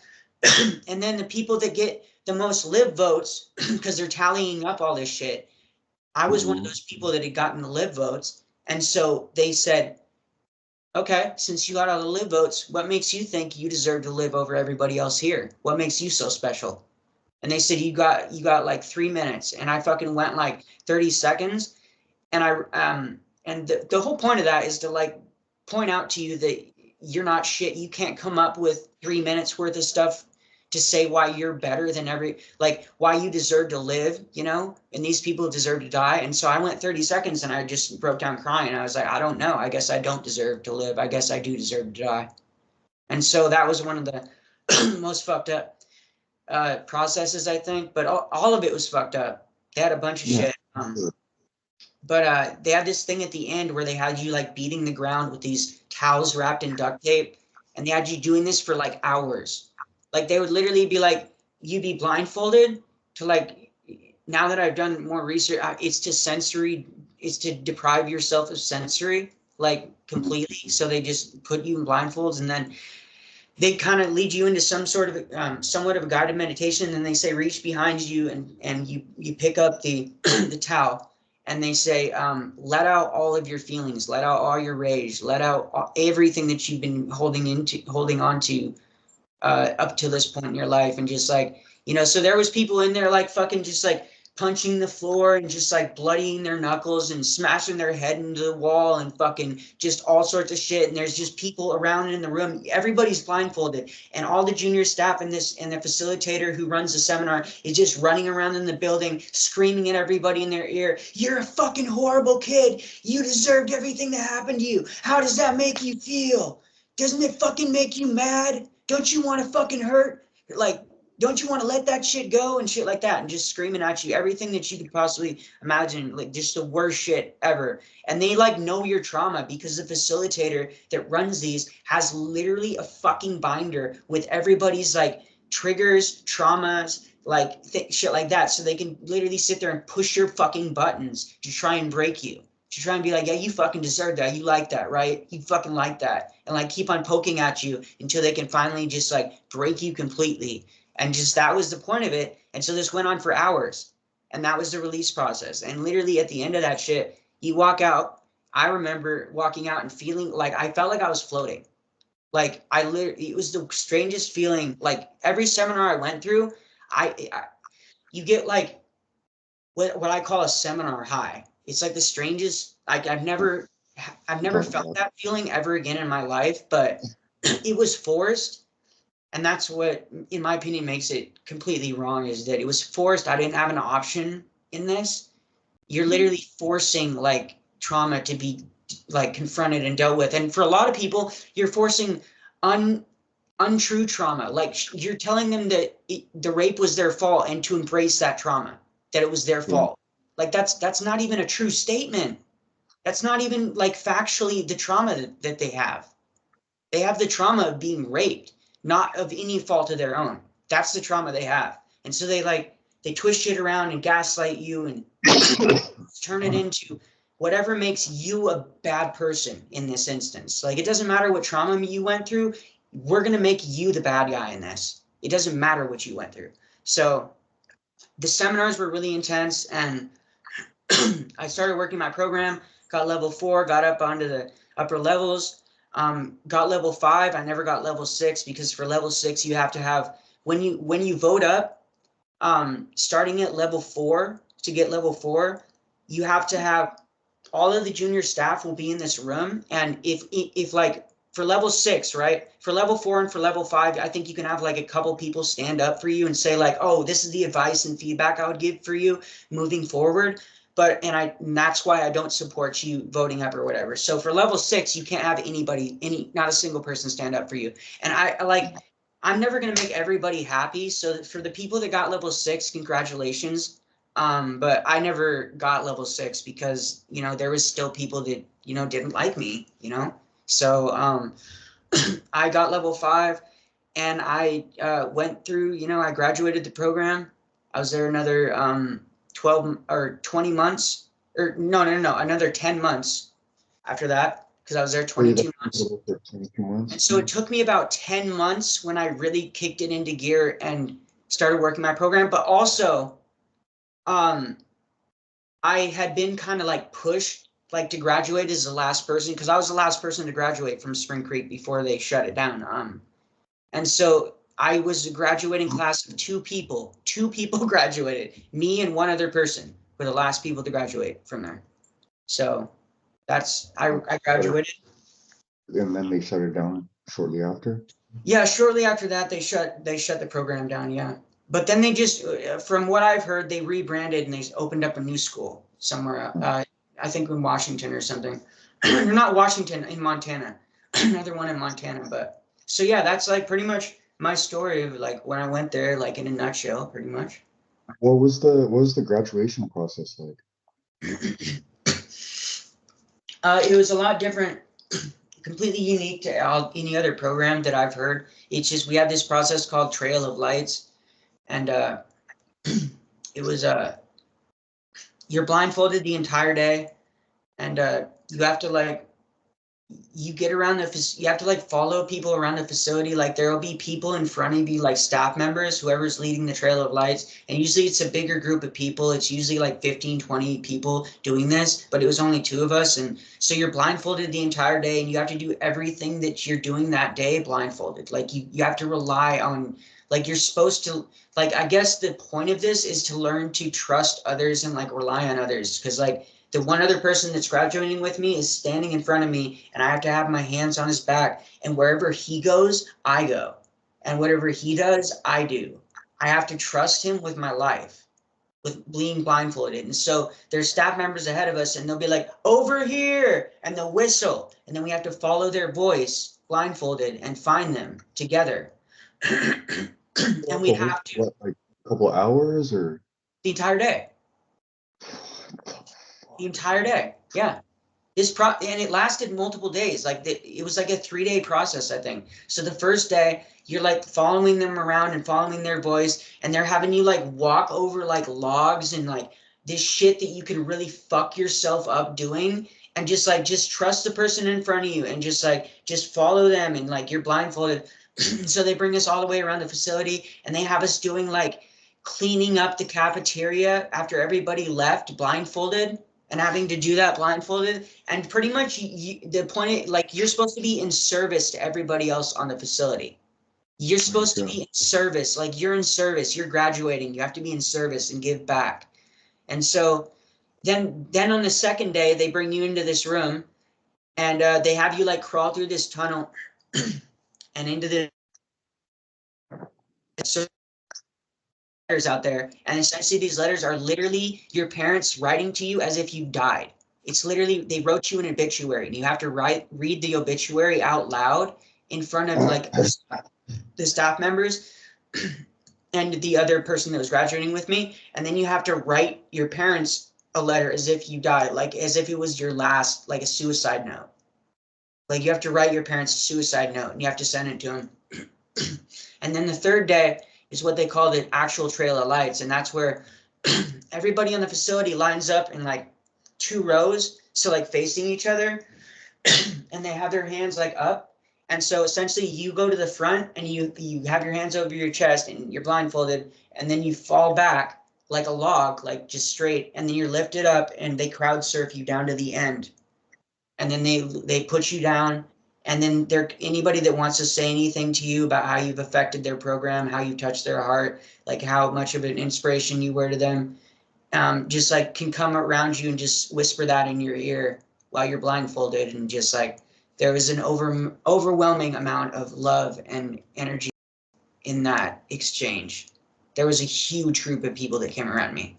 and then the people that get the most live votes, because they're tallying up all this shit. I was one of those people that had gotten the live votes, And so they said, okay, since you got all the live votes, what makes you think you deserve to live over everybody else here? What makes you so special? And they said, you got like 3 minutes. And I fucking went like 30 seconds. And and the whole point of that is to like point out to you that you're not shit. You can't come up with 3 minutes worth of stuff to say why you're better than why you deserve to live, you know, and these people deserve to die. And so I went 30 seconds and I just broke down crying. I was like, I don't know. I guess I don't deserve to live. I guess I do deserve to die. And so that was one of the most fucked up processes, I think. But all of it was fucked up. They had a bunch of shit. But they had this thing at the end where they had you like beating the ground with these towels wrapped in duct tape. And they had you doing this for like hours. Like they would literally be like, you'd be blindfolded to like, now that I've done more research, it's to deprive yourself of sensory, like completely. So they just put you in blindfolds and then they kind of lead you into some sort of somewhat of a guided meditation. And then they say, reach behind you and you pick up the, the towel. And they say, let out all of your feelings, let out all your rage, let out everything that you've been holding on to up to this point in your life. And just like, you know, so there was people in there like fucking just like punching the floor and just like bloodying their knuckles and smashing their head into the wall and fucking just all sorts of shit. And there's just people around in the room. Everybody's blindfolded, and all the junior staff and the facilitator who runs the seminar is just running around in the building screaming at everybody in their ear, you're a fucking horrible kid, you deserved everything that happened to you, how does that make you feel, doesn't it fucking make you mad, don't you want to fucking hurt, like, don't you want to let that shit go and shit like that, and just screaming at you everything that you could possibly imagine, like just the worst shit ever. And they like know your trauma because the facilitator that runs these has literally a fucking binder with everybody's like triggers, traumas, like shit like that, so they can literally sit there and push your fucking buttons to try and break you, to try and be like, yeah, you fucking deserve that, you like that, right, you fucking like that, and like keep on poking at you until they can finally just like break you completely. And just that was the point of it. And so this went on for hours. And that was the release process. And literally at the end of that shit, you walk out. I remember walking out and feeling like I felt like I was floating. Like it was the strangest feeling. Like every seminar I went through, you get like what I call a seminar high. It's like the strangest, like I've never felt that feeling ever again in my life, but it was forced. And that's what, in my opinion, makes it completely wrong, is that it was forced. I didn't have an option in this. You're literally forcing like trauma to be like confronted and dealt with. And for a lot of people, you're forcing untrue trauma. Like you're telling them that the rape was their fault and to embrace that trauma, that it was their fault. Like that's not even a true statement. That's not even like factually the trauma that they have. They have the trauma of being raped, not of any fault of their own. That's the trauma they have. And so they twist shit around and gaslight you and turn it into whatever makes you a bad person in this instance. Like, it doesn't matter what trauma you went through. We're going to make you the bad guy in this. It doesn't matter what you went through. So the seminars were really intense, and I started working my program, got level 4, got up onto the upper levels. Got level 5. I never got level 6 because for level 6 you have to have, when you vote up, starting at level 4, to get level 4, you have to have all of the junior staff will be in this room. And if like for level 6, right, for level 4 and for level 5, I think you can have like a couple people stand up for you and say like, oh, this is the advice and feedback I would give for you moving forward. But and that's why I don't support you voting up or whatever. So for level 6, you can't have not a single person stand up for you. And I'm never gonna make everybody happy. So for the people that got level 6, congratulations. But I never got level 6 because, you know, there was still people that, you know, didn't like me, you know. So I got level 5, and I went through, you know, I graduated the program. I was there another 12 or 20 months, or no, another 10 months after that, because I was there 22 months. And so it took me about 10 months when I really kicked it into gear and started working my program. But also, I had been kind of like pushed like to graduate as the last person, because I was the last person to graduate from Spring Creek before they shut it down. And so I was a graduating class of two people. Two people graduated. Me and one other person were the last people to graduate from there. So that's I graduated. And then they shut it down shortly after. Yeah, shortly after that they shut the program down. Yeah, but then they just, from what I've heard, they rebranded and they opened up a new school somewhere. I think in Washington or something. Not Washington, in Montana. Another one in Montana. But so yeah, that's like pretty much my story of like when I went there, like in a nutshell, pretty much. What was the graduation process like? It was a lot different, completely unique to any other program that I've heard. It's just we have this process called Trail of Lights, and it was you're blindfolded the entire day, and you have to like you get around you have to like follow people around the facility. Like there will be people in front of you, like staff members, whoever's leading the Trail of Lights, and usually it's a bigger group of people. It's usually like 15-20 people doing this, but it was only two of us, and so you're blindfolded the entire day, and you have to do everything that you're doing that day blindfolded. Like you have to rely on, like you're supposed to, like I guess the point of this is to learn to trust others and like rely on others, because like the one other person that's graduating with me is standing in front of me, and I have to have my hands on his back, and wherever he goes, I go, and whatever he does, I do. I have to trust him with my life, with being blindfolded. And so there's staff members ahead of us, and they'll be like, over here, and they'll whistle, and then we have to follow their voice blindfolded and find them together. And we have to. What, like a couple hours or the entire day. The entire day, yeah. And it lasted multiple days. Like it was like a 3-day process, I think. So the first day, you're like following them around and following their voice, and they're having you like walk over like logs and like this shit that you can really fuck yourself up doing, and just trust the person in front of you and just follow them, and like you're blindfolded. So they bring us all the way around the facility, and they have us doing like cleaning up the cafeteria after everybody left blindfolded, and having to do that blindfolded. And pretty much the point, like you're supposed to be in service to everybody else on the facility. You're supposed to be in service, like you're in service, you're graduating, you have to be in service and give back. And so then on the second day, they bring you into this room, and they have you like crawl through this tunnel and into the letters out there. And essentially these letters are literally your parents writing to you as if you died. It's literally, they wrote you an obituary, and you have to read the obituary out loud in front of like the staff members and the other person that was graduating with me. And then you have to write your parents a letter as if you died, like as if it was your last, like a suicide note. Like you have to write your parents a suicide note, and you have to send it to them. And then the third day is what they call the actual Trail of Lights, and that's where everybody on the facility lines up in like 2 rows, so like facing each other, and they have their hands like up. And so essentially you go to the front, and you have your hands over your chest, and you're blindfolded, and then you fall back like a log, like just straight, and then you're lifted up, and they crowd surf you down to the end. And then they put you down, and then anybody that wants to say anything to you about how you've affected their program, how you touched their heart, like how much of an inspiration you were to them, just like can come around you and just whisper that in your ear while you're blindfolded. And just like there was an overwhelming amount of love and energy in that exchange. There was a huge group of people that came around me,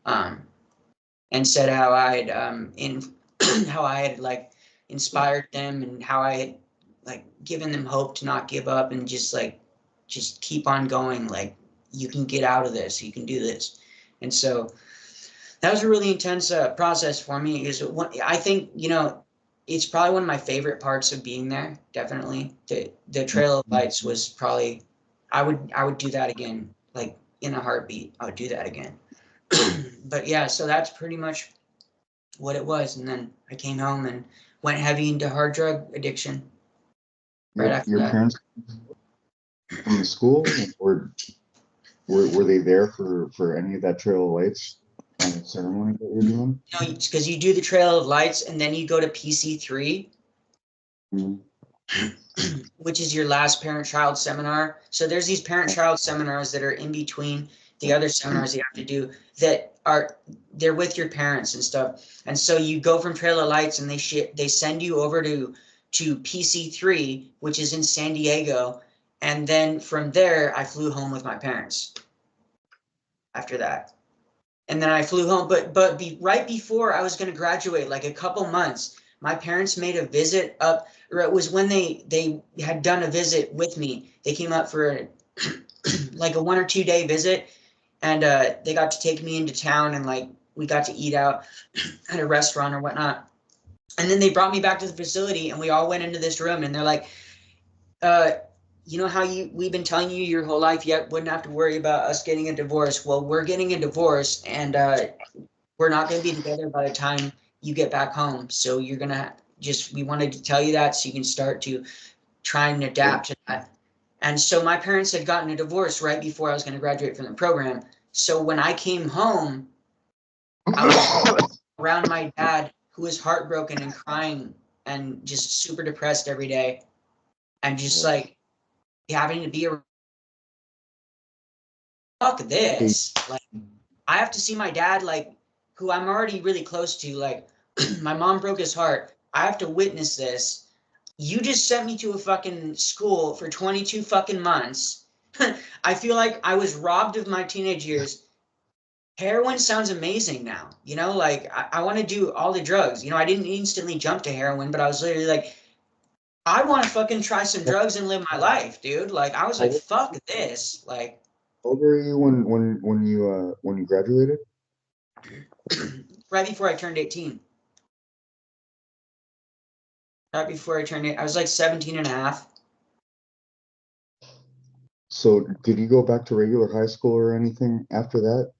and said how I had how I had like inspired them, and how I had like given them hope to not give up, and just keep on going. Like you can get out of this, you can do this. And so that was a really intense process for me. I think, it's probably one of my favorite parts of being there. Definitely the Trail of Lights was probably, I would do that again, like in a heartbeat. I would do that again. But yeah, so that's pretty much what it was. And then I came home and went heavy into hard drug addiction right after your that. parents from the school, or were they there for any of that Trail of Lights kind of ceremony that you're doing? No, because you do the Trail of Lights and then you go to PC3, which is your last parent-child seminar. So there's these parent-child seminars that are in between the other seminars you have to do that they're with your parents and stuff. And so you go from Trail of Lights and they send you over to PC3, which is in San Diego. And then from there, I flew home with my parents after that. And then I flew home. But right before I was going to graduate, like a couple months, my parents made a visit up, or it was when they had done a visit with me. They came up for like a 1 or 2 day visit, and they got to take me into town, and like we got to eat out at a restaurant or whatnot. And then they brought me back to the facility, and we all went into this room, and they're like, you know how we've been telling you your whole life, yet wouldn't have to worry about us getting a divorce. Well, we're getting a divorce, and we're not going to be together by the time you get back home. So you're going to we wanted to tell you that so you can start to try and adapt to that. And so my parents had gotten a divorce right before I was going to graduate from the program. So when I came home, I was around my dad, who was heartbroken and crying and just super depressed every day. And just like having to be around, fuck this. Like, I have to see my dad, like, who I'm already really close to. Like, my mom broke his heart. I have to witness this. You just sent me to a fucking school for 22 fucking months. I feel like I was robbed of my teenage years. Heroin sounds amazing now. You know, like, I want to do all the drugs. You know, I didn't instantly jump to heroin, but I was literally like, I want to fucking try some drugs and live my life, dude. Like, I was like, fuck this. Like, How old were you when you graduated? right before I turned 18. Right before I turned it, I was like 17 and a half. So did you go back to regular high school or anything after that?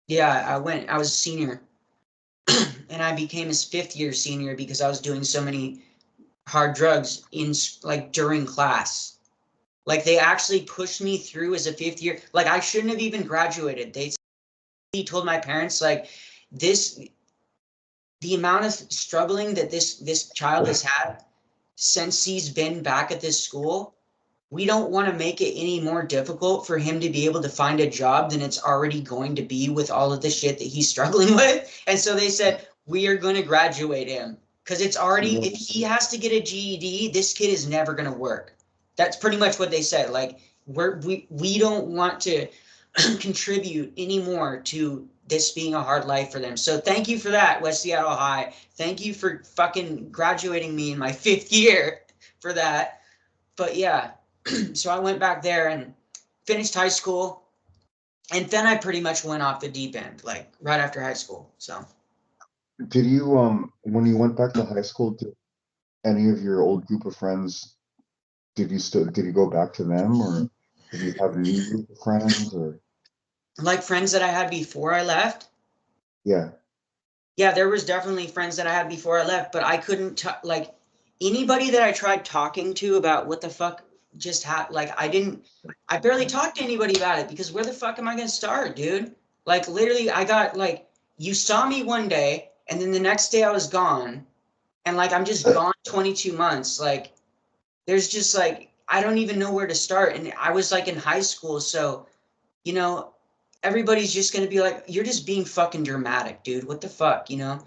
Yeah, I was a senior. And I became his 5th-year senior because I was doing so many hard drugs like during class. Like they actually pushed me through as a 5th year. Like I shouldn't have even graduated. He told my parents like the amount of struggling that this child has had since he's been back at this school, we don't want to make it any more difficult for him to be able to find a job than it's already going to be with all of the shit that he's struggling with. And so they said, we are going to graduate him because it's already, if he has to get a GED, this kid is never going to work. That's pretty much what they said. Like we don't want to contribute anymore to this being a hard life for them. So thank you for that, West Seattle High. Thank you for fucking graduating me in my 5th year for that. But yeah, so I went back there and finished high school. And then I pretty much went off the deep end, like right after high school. So Did you when you went back to high school, did any of your old group of friends, did you go back to them, or did you have a new group of friends, or like friends that I had before I left. yeah. Yeah, there was definitely friends that I had before I left, but I couldn't like anybody that I tried talking to about what the fuck just happened. Like I barely talked to anybody about it because where the fuck am I gonna start, dude? Like literally, I got like you saw me one day, and then the next day I was gone, and like I'm just gone 22 months. Like there's just like I don't even know where to start, and I was like in high school, so you know everybody's just going to be like, you're just being fucking dramatic, dude. What the fuck, you know?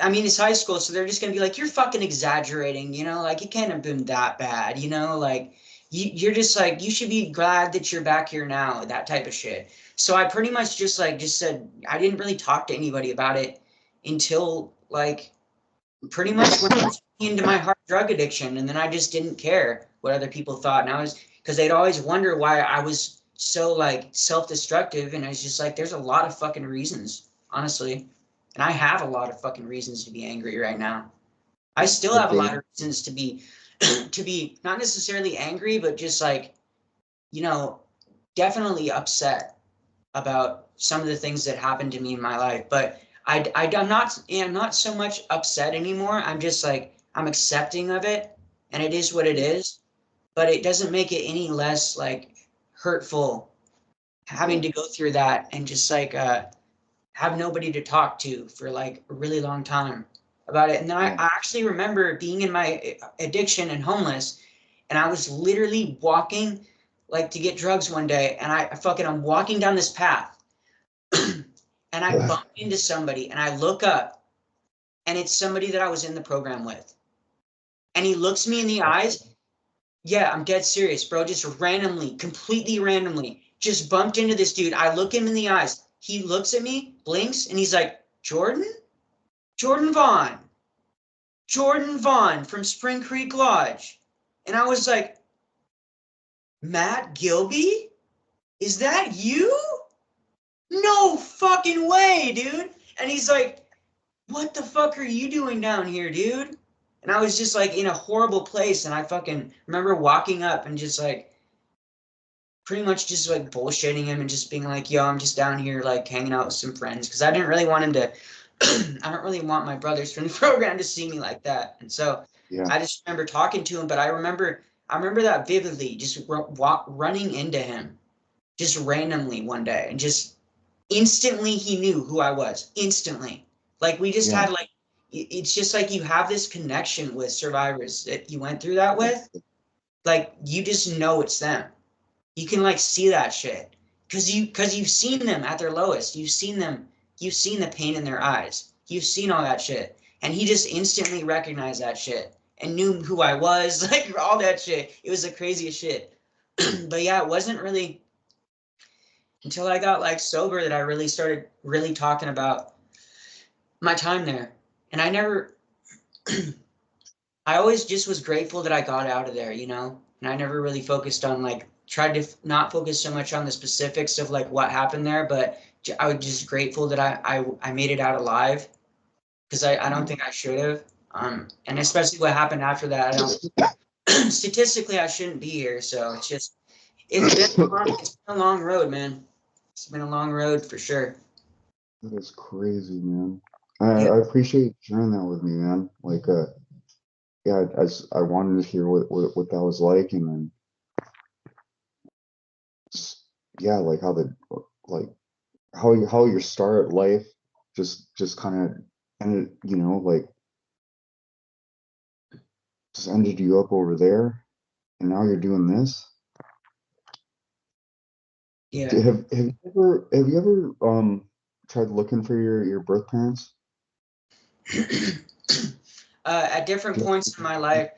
I mean, it's high school, so they're just going to be like, you're fucking exaggerating, you know? Like, it can't have been that bad, you know? Like, you're just like, you should be glad that you're back here now, that type of shit. So I pretty much just said, I didn't really talk to anybody about it until, like, pretty much when I was into my hard drug addiction. And then I just didn't care what other people thought. And I was, because they'd always wonder why I was so like self-destructive. And I was just like, there's a lot of fucking reasons, honestly. And I have a lot of fucking reasons to be angry right now. I still have a lot of reasons to be, to be not necessarily angry, but just like, you know, definitely upset about some of the things that happened to me in my life. But I'm not so much upset anymore. I'm just like, I'm accepting of it, and it is what it is. But it doesn't make it any less like hurtful having to go through that and just like have nobody to talk to for like a really long time about it. And then I actually remember being in my addiction and homeless, and I was literally walking like to get drugs one day, and I'm walking down this path and I bump into somebody, and I look up, and it's somebody that I was in the program with. And he looks me in the eyes. Yeah, I'm dead serious, bro. Just randomly, completely randomly, just bumped into this dude. I look him in the eyes. He looks at me, blinks, and he's like, Jordan? Jordan Vaughn. Jordan Vaughn from Spring Creek Lodge. And I was like, Matt Gilby? Is that you? No fucking way, dude. And he's like, what the fuck are you doing down here, dude? And I was just like in a horrible place. And I fucking remember walking up and just like pretty much just like bullshitting him and just being like, yo, I'm just down here like hanging out with some friends. Cause I didn't really want him to, I don't really want my brothers from the program to see me like that. And so I just remember talking to him, but I remember that vividly, just running into him just randomly one day, and just instantly he knew who I was. Instantly. Like we just had like, it's just like you have this connection with survivors that you went through that with. Like you just know it's them. You can like see that shit because you've seen them at their lowest. You've seen the pain in their eyes. You've seen all that shit. And he just instantly recognized that shit and knew who I was, like all that shit. It was the craziest shit. But yeah, it wasn't really until I got like sober that I really started really talking about my time there. And I always just was grateful that I got out of there, you know? And I never really focused on like, tried to not focus so much on the specifics of like what happened there, but I was just grateful that I made it out alive, because I don't think I should have. And especially what happened after that, I don't, statistically, I shouldn't be here. So it's been a long road, man. It's been a long road for sure. That is crazy, man. I appreciate you sharing that with me, man. Like, yeah, I wanted to hear what that was like, and then, yeah, like how your start at life just kind of ended, you know, like just ended you up over there, and now you're doing this. Yeah. Have you ever tried looking for your birth parents? At different points in my life,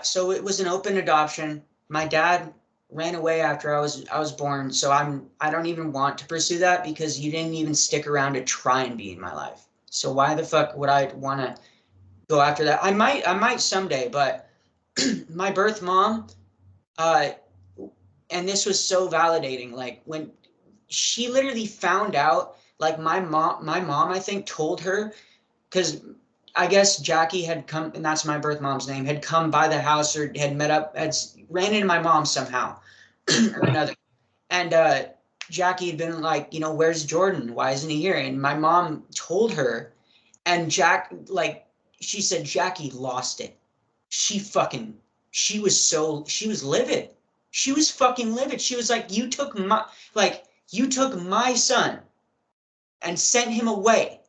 so it was an open adoption. My dad ran away after I was born, so I don't even want to pursue that, because you didn't even stick around to try and be in my life. So why the fuck would I want to go after that? I might someday, but my birth mom, and this was so validating, like when she literally found out, like my mom I think told her, because I guess Jackie had come, and that's my birth mom's name, had come by the house or had met up, ran into my mom somehow or another. And Jackie had been like, you know, where's Jordan? Why isn't he here? And my mom told her, and she said, Jackie lost it. She was livid. She was fucking livid. She was like, you took my son and sent him away.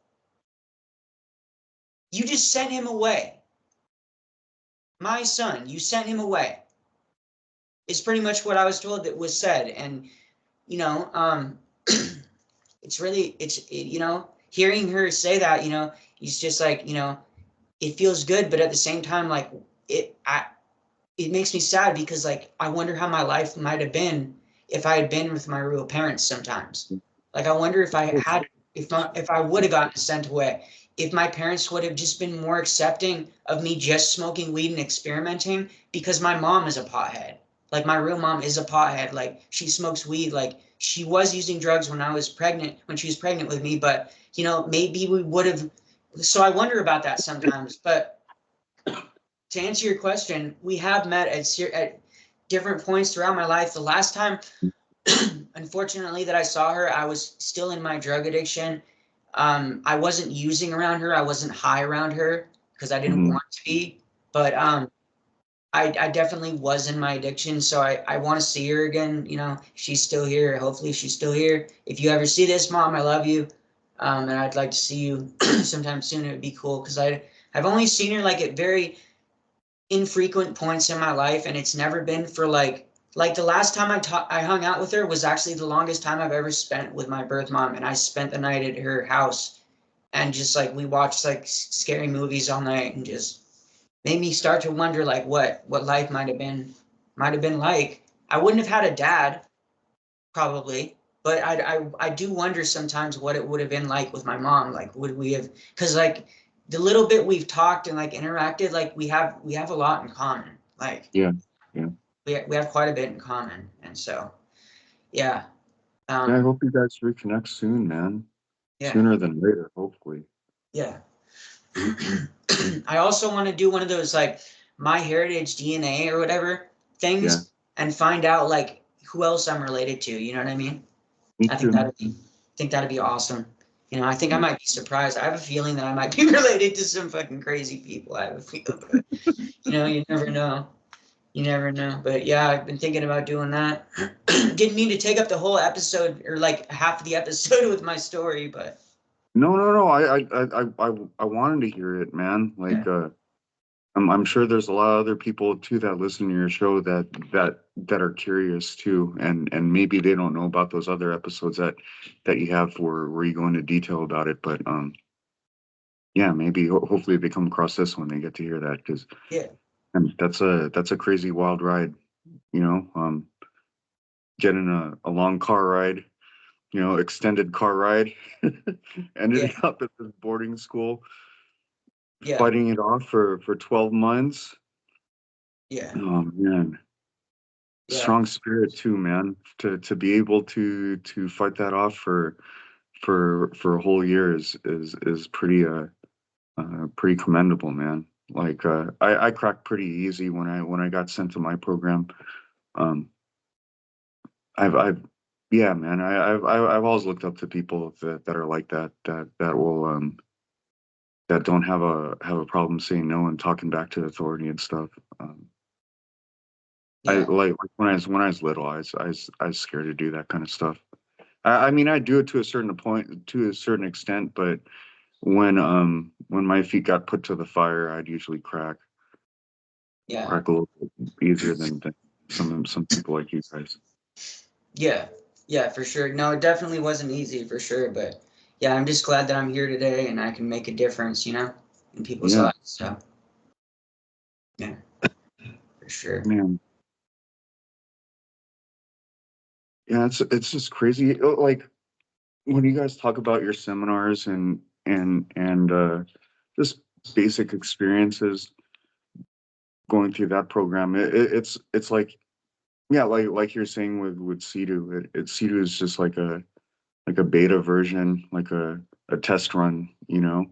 You just sent him away. My son, you sent him away. Is pretty much what I was told that was said. And, you know, you know, hearing her say that, you know, it's just like, you know, it feels good, but at the same time, like it makes me sad, because like, I wonder how my life might've been if I had been with my real parents sometimes. Like, I wonder if if I would have gotten sent away, if my parents would have just been more accepting of me just smoking weed and experimenting, because my mom is a pothead. Like, my real mom is a pothead. Like, she smokes weed. Like, she was using drugs when she was pregnant with me, but you know, maybe we would have. So I wonder about that sometimes. But to answer your question, we have met at different points throughout my life. The last time, unfortunately, that I saw her, I was still in my drug addiction. I wasn't using around her. I wasn't high around her, because I didn't want to be. But I definitely was in my addiction, so I want to see her again. You know, she's still here. Hopefully she's still here. If you ever see this, Mom, I love you. And I'd like to see you sometime soon. It would be cool because I've only seen her like at very infrequent points in my life, and it's never been for like the last time I hung out with her was actually the longest time I've ever spent with my birth mom, and I spent the night at her house, and just like we watched like scary movies all night, and just made me start to wonder like what life might have been like. I wouldn't have had a dad probably, but I do wonder sometimes what it would have been like with my mom. Like, would we have? Because like the little bit we've talked and like interacted, like we have a lot in common. Like Yeah. Yeah. we have quite a bit in common, and so yeah, Yeah, I um, hope you guys reconnect soon, man. yeah, Sooner than later, hopefully. yeah. I also want to do one of those like My Heritage DNA or whatever Yeah, things and find out like who else I'm related to. You know what I mean? me I think too. that'd be awesome. You know, I think I might be surprised. I have a feeling that I might be related to some fucking crazy people. I have a feeling, but you know, you never know. You never know. But yeah, I've been thinking about doing that. Didn't mean to take up the whole episode or like half of the episode with my story, but No, no, no. I wanted to hear it, man. yeah, Like, I'm sure there's a lot of other people too that listen to your show that are curious too, and maybe they don't know about those other episodes that you have where you go into detail about it. But yeah, maybe hopefully they come across this when they get to hear that, because yeah, and that's a crazy wild ride, you know. Getting a long car ride, you know, extended car ride, yeah, ended up at this boarding school, yeah, fighting it off for 12 months. yeah, Oh man, yeah, strong spirit too, man. To be able to fight that off for a whole year is pretty commendable, man. Like I cracked pretty easy when I got sent to my program. Um, I've yeah, man. I've always looked up to people that are like that will that don't have a problem saying no and talking back to authority and stuff. I yeah, like when I was little, I was scared to do that kind of stuff. I mean, I do it to a certain point, to a certain extent, but when my feet got put to the fire, I'd usually yeah, crack a little bit easier than some people like you guys. yeah, yeah, for sure. No, it definitely wasn't easy for sure, but yeah, I'm just glad that I'm here today and I can make a difference, you know, in people's Yeah, lives. So yeah, for sure. man. Yeah, it's just crazy. Like when you guys talk about your seminars and just basic experiences going through that program, it's like yeah, like you're saying with CEDU, CEDU is just like a beta version, like a test run, you know.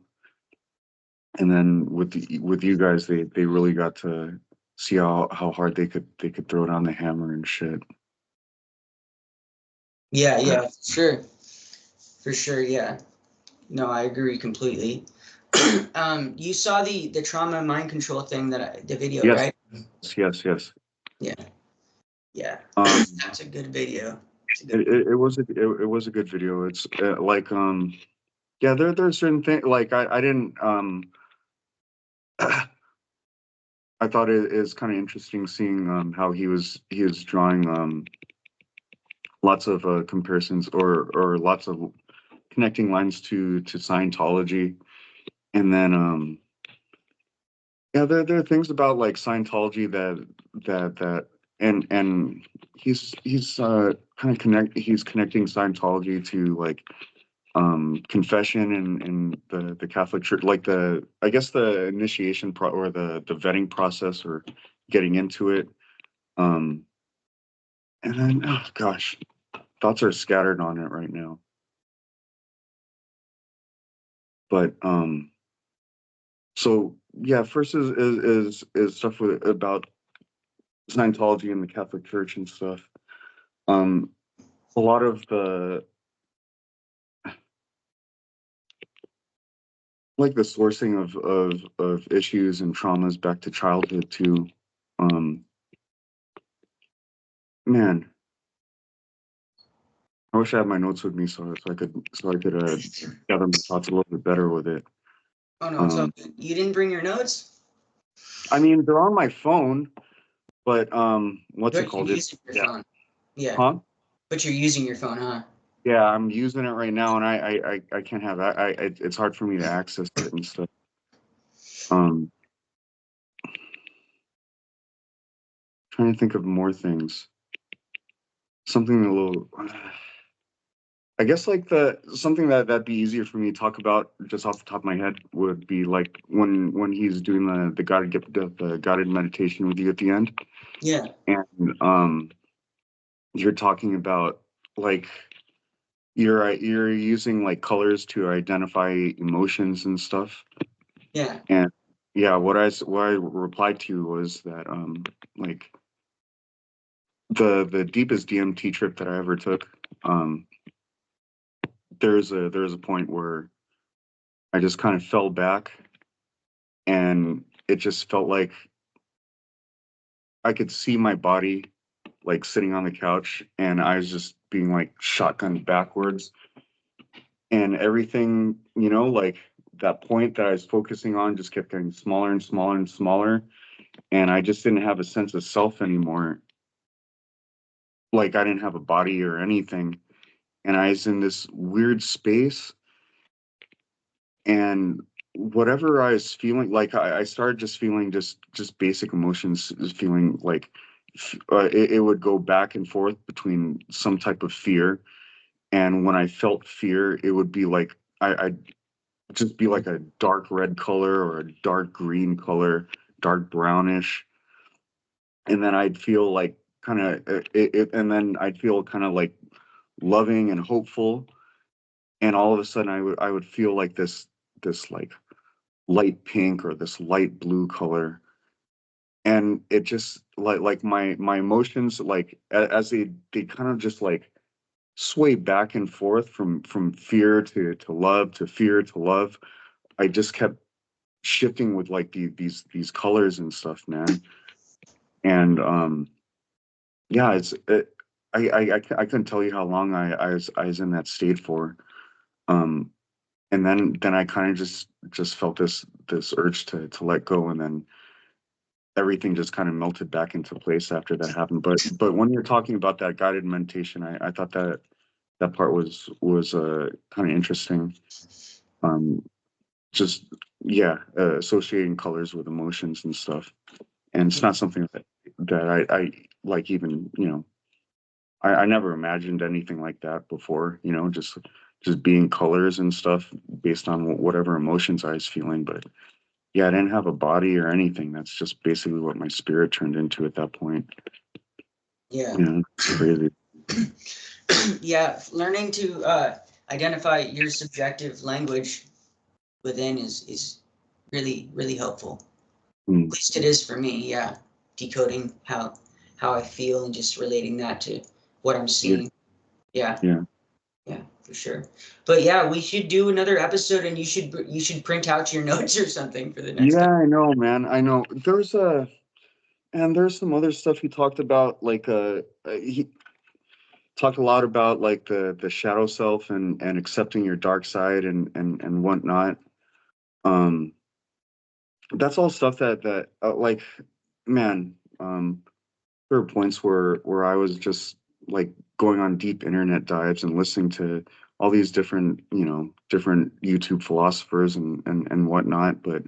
And then with you guys, they really got to see how hard they could throw down the hammer and shit. Yeah, Uh, yeah, for sure, yeah. No, I agree completely. You saw the trauma and mind control thing the video, yes, right? yes. Yeah, yeah. Um, That's a good video. It's a good it, video. it, it was it was a good video. It's like yeah, there's certain things like I didn't I thought it is kind of interesting seeing how he was drawing lots of comparisons or lots of connecting lines to Scientology, and then yeah, there are things about like Scientology that and he's kind of he's connecting Scientology to like confession and the Catholic Church, like the I guess the initiation or the vetting process or getting into it. Um, and then oh gosh, thoughts are scattered on it right now. But so yeah, first is stuff about Scientology and the Catholic Church and stuff. Um, a lot of the like the sourcing of issues and traumas back to childhood too. Man, I wish I had my notes with me so I could gather my thoughts a little bit better with it. Oh no, it's all good. You didn't bring your notes? I mean, they're on my phone, but what's it But you're called? using your phone. Yeah. Huh? But you're using your phone, huh? Yeah, I'm using it right now, and I can't have it's hard for me to access it and stuff. Trying to think of more things. Something a little. I guess like something that'd be easier for me to talk about just off the top of my head would be like when he's doing the guided meditation with you at the end, Yeah. and you're talking about like you're using like colors to identify emotions and stuff. Yeah. And yeah, what I replied to was that like the deepest DMT trip that I ever took, there's a point where I just kind of fell back, and it just felt like I could see my body like sitting on the couch, and I was just being like shotgunned backwards, and everything, like that point that I was focusing on just kept getting smaller and smaller and smaller, and I just didn't have a sense of self anymore. Like I didn't have a body or anything, and I was in this weird space, and whatever I was feeling, like I started just feeling just basic emotions, feeling like it would go back and forth between some type of fear, and when I felt fear, it would be like I'd just be like a dark red color or a dark green color, dark brownish, and then I'd feel like kind of and then I'd feel kind of like loving and hopeful, and all of a sudden I would feel like this like light pink or this light blue color, and it just like my emotions, like as they kind of just like sway back and forth from fear to love to fear to love. I just kept shifting with like these colors and stuff, man. And yeah, I couldn't tell you how long I was in that state for. um and then I kind of just felt this urge to let go, and then everything just kind of melted back into place after that happened. But when you're talking about that guided meditation, I thought that part was kind of interesting. Um, just yeah, associating colors with emotions and stuff, and it's not something that I like even I never imagined anything like that before. Just being colors and stuff based on whatever emotions I was feeling, but yeah, I didn't have a body or anything. That's just basically what my spirit turned into at that point. Yeah. It's crazy. Yeah. Learning to identify your subjective language within is really, really helpful. Mm, At least it is for me. Yeah. Decoding how I feel and just relating that to what I'm yeah, seeing. Yeah. yeah, Yeah, for sure. But yeah, we should do another episode, and you should print out your notes or something for the next yeah. time. I know, man. I know. There's some other stuff he talked about. Like, he talked a lot about like the shadow self and accepting your dark side and whatnot. Um, that's all stuff that like, man. There were points where I was just like going on deep internet dives and listening to all these different YouTube philosophers and whatnot. But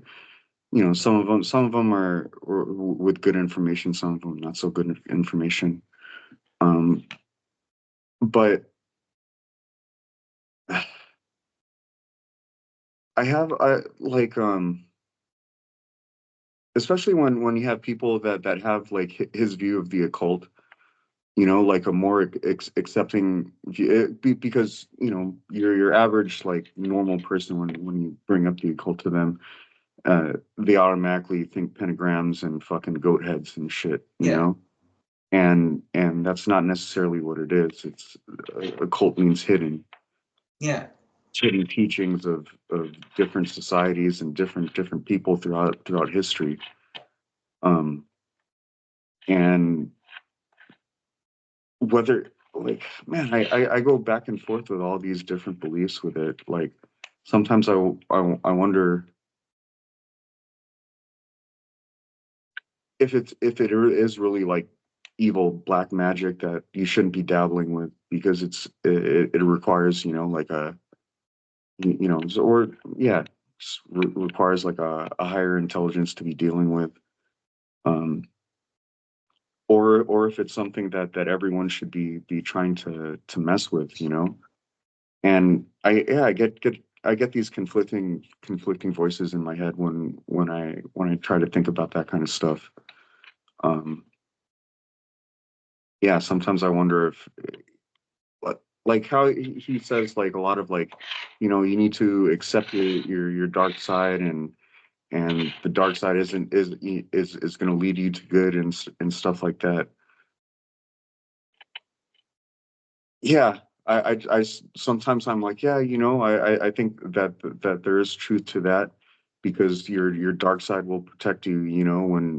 some of them are with good information, some of them not so good information. Um, but I like especially when you have people that have like his view of the occult, like a more accepting because your average like normal person, when you bring up the occult to them, they automatically think pentagrams and fucking goat heads and shit, Yeah. and that's not necessarily what it is. It's occult means hidden. Yeah. It's hidden teachings of different societies and different people throughout history. um And whether, like, man, I go back and forth with all these different beliefs with it. Like, sometimes I wonder if it is really like evil black magic that you shouldn't be dabbling with, because it requires, like or yeah, requires like a higher intelligence to be dealing with, um or if it's something that everyone should be trying to mess with, and I get these conflicting voices in my head when I try to think about that kind of stuff. um yeah, sometimes I wonder if, like how he says, like, a lot of, like, you need to accept your dark side, and the dark side is going to lead you to good, and stuff like that. Yeah, sometimes I'm like, yeah, I think that there is truth to that, because your dark side will protect you,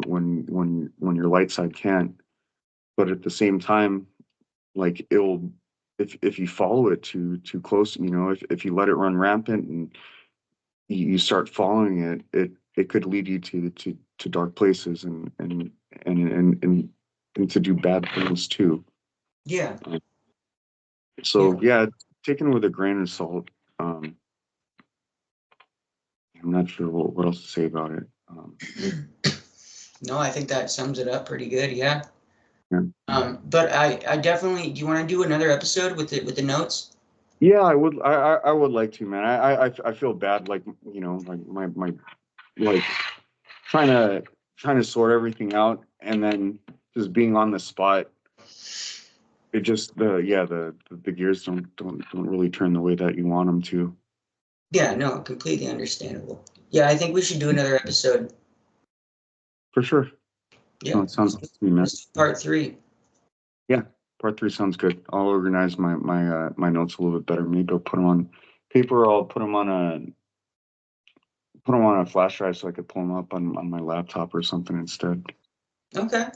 when your light side can't. But at the same time, like, it'll, if you follow it too close, if you let it run rampant, and you start following it could lead you to dark places, and to do bad things too. Yeah. So yeah, taken with a grain of salt. um I'm not sure what else to say about it. No, I think that sums it up pretty good. Yeah. Yeah. But I definitely. Do you want to do another episode with the notes? Yeah, I would like to, man. I feel bad, like, like my like trying to sort everything out, and then just being on the spot. It just, the gears don't really turn the way that you want them to. Yeah. No, completely understandable. Yeah, I think we should do another episode. For sure. Yeah. No, it sounds good to me, man. Let's do part 3. Yeah, part 3 sounds good. I'll organize my notes a little bit better. Maybe I'll put them on paper. Or I'll put them on a flash drive so I could pull them up on my laptop or something instead. Okay.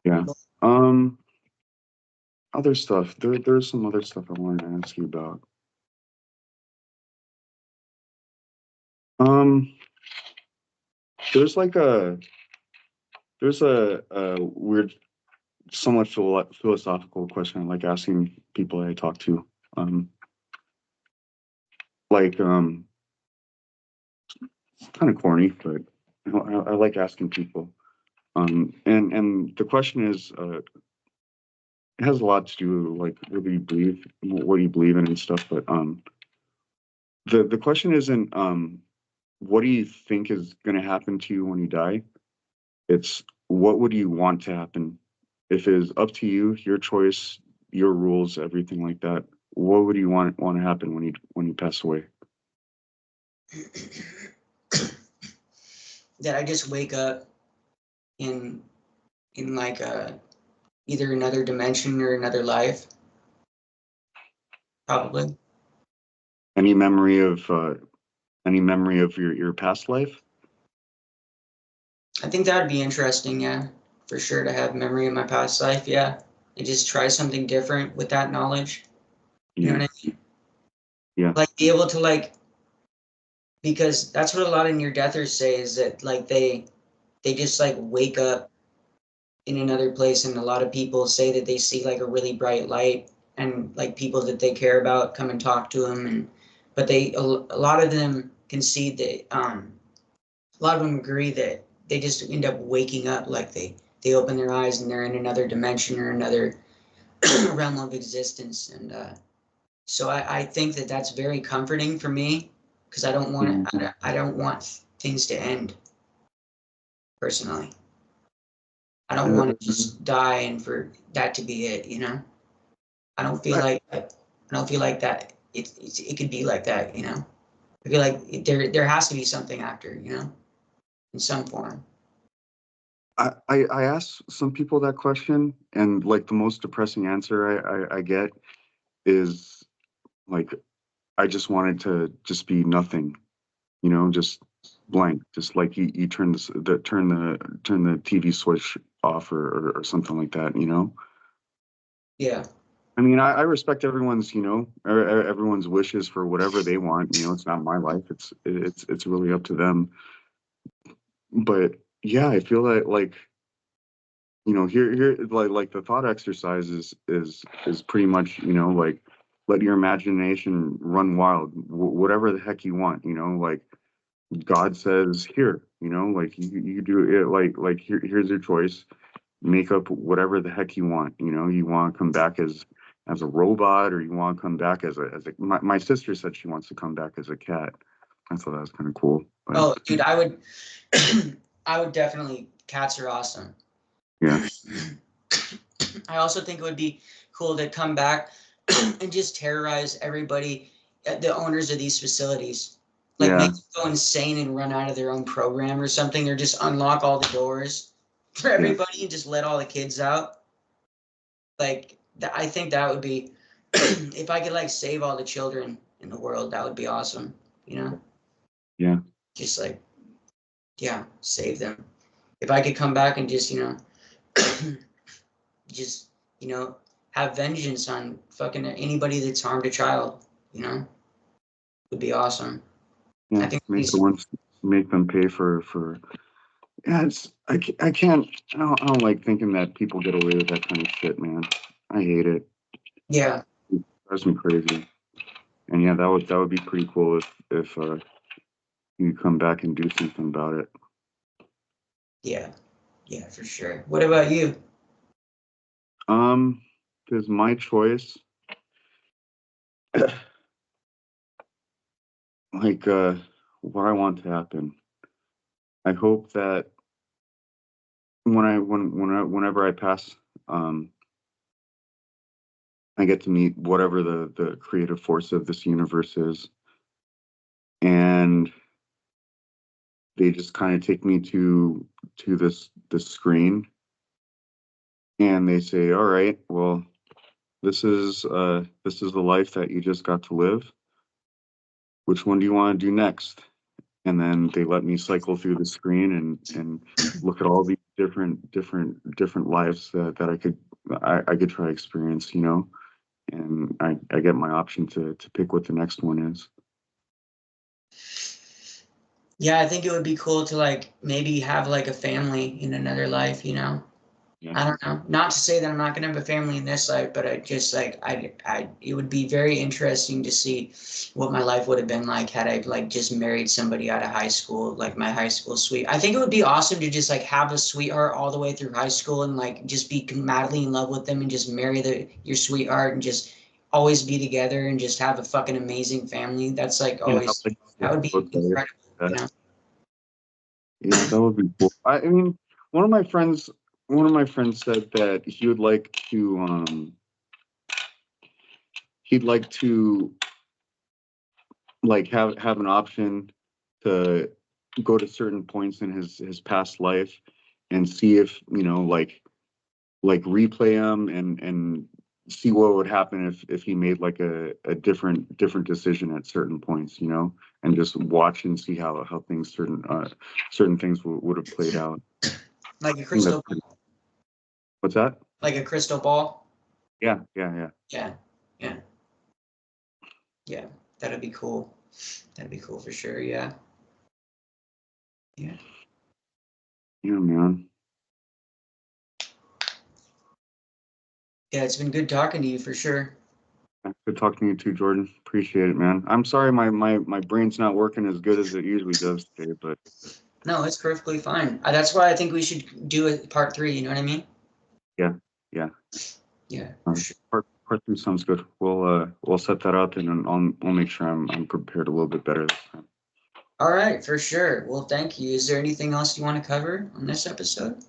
Yeah. Um. Other stuff. There's some other stuff I wanted to ask you about. Um. There's like a weird, somewhat philosophical question I like asking people I talk to. Um. Like, it's kind of corny, but I like asking people. And the question is, it has a lot to do with, like, what you believe in and stuff. But the question isn't, what do you think is going to happen to you when you die? It's, what would you want to happen if it is up to you, your choice, your rules, everything like that. What would you want to happen when you pass away? That I just wake up in like either another dimension or another life, probably. Any memory of your past life? I think that would be interesting. Yeah, for sure, to have memory of my past life. Yeah, and just try something different with that knowledge. You know Yeah. what I mean? Yeah. Like, be able to, like, because that's what a lot of near deathers say, is that, like, they just, like, wake up in another place, and a lot of people say that they see, like, a really bright light, and, like, people that they care about come and talk to them, and but a lot of them concede that a lot of them agree that they just end up waking up, like they open their eyes and they're in another dimension or another realm of existence. And so I think that that's very comforting for me, because I don't want things to end personally. I don't want to just die and for that to be it, you know. I don't feel like that it could be like that, you know. I feel like there has to be something after, you know, in some form. I ask some people that question, and, like, the most depressing answer I get is, like, I just wanted to just be nothing, just blank, just like you turn turn the TV switch off or something like that, you know. Yeah. I mean, I respect everyone's, you know, everyone's wishes for whatever they want. You know, it's not my life. It's really up to them. But yeah, I feel like you know, here like the thought exercise is pretty much, you know, like let your imagination run wild, whatever the heck you want. You know, like God says here, you know, like you do it, like here's your choice. Make up whatever the heck you want. You know, you want to come back as a robot, or you want to come back as a my sister said she wants to come back as a cat. I thought that was kind of cool. But, Oh, dude, I would I would definitely, cats are awesome. yeah. I also think it would be cool to come back and just terrorize everybody, the owners of these facilities. Like Yeah. make them go insane and run out of their own program or something, or just unlock all the doors for everybody and just let all the kids out. Like I think that would be, if I could like save all the children in the world, that would be awesome. You know, Yeah. just like, yeah, save them. If I could come back and just, you know, just, you know, have vengeance on fucking anybody that's harmed a child, you know, would be awesome. I Yeah. think Make them pay for. Yeah. I can't. I don't like thinking that people get away with that kind of shit, man. I hate it. yeah, It drives me crazy. And yeah, that would be pretty cool if you come back and do something about it. yeah, yeah, for sure. What about you? Because my choice, like what I want to happen. I hope that whenever I pass, um, I get to meet whatever the creative force of this universe is, and they just kind of take me to this screen, and they say, "All right, well, this is the life that you just got to live. Which one do you want to do next?" And then they let me cycle through the screen and look at all these different lives that I could try to experience, you know, and I get my option to pick what the next one is. Yeah, I think it would be cool to like maybe have like a family in another life, you know. Yeah. I don't know. Not to say that I'm not gonna have a family in this life, but I just like it would be very interesting to see what my life would have been like had I like just married somebody out of high school, like my high school sweet. I think it would be awesome to just like have a sweetheart all the way through high school and like just be madly in love with them and just marry your sweetheart and just always be together and just have a fucking amazing family. That's like Yeah, always, like that would be incredible, you know. yeah, that would be cool. I mean, one of my friends said that he'd like to like have an option to go to certain points in his past life and see if, you know, like replay them and see what would happen if he made like a different decision at certain points, you know, and just watch and see how things certain things would have played out. Like a I think that's crystal, pretty. What's that? like a crystal ball. Yeah. Yeah, yeah, yeah. That'd be cool. That'd be cool for sure. Yeah. Yeah. Yeah, man. Yeah, it's been good talking to you for sure. Good talking to you too, Jordan. Appreciate it, man. I'm sorry my brain's not working as good as it usually does today, but No, it's perfectly fine. That's why I think we should do a part 3. You know what I mean? yeah, yeah. Yeah, for sure. Part two sounds good. We'll set that up and then I'll make sure I'm prepared a little bit better this time. All right, for sure. Well, thank you. Is there anything else you want to cover on this episode?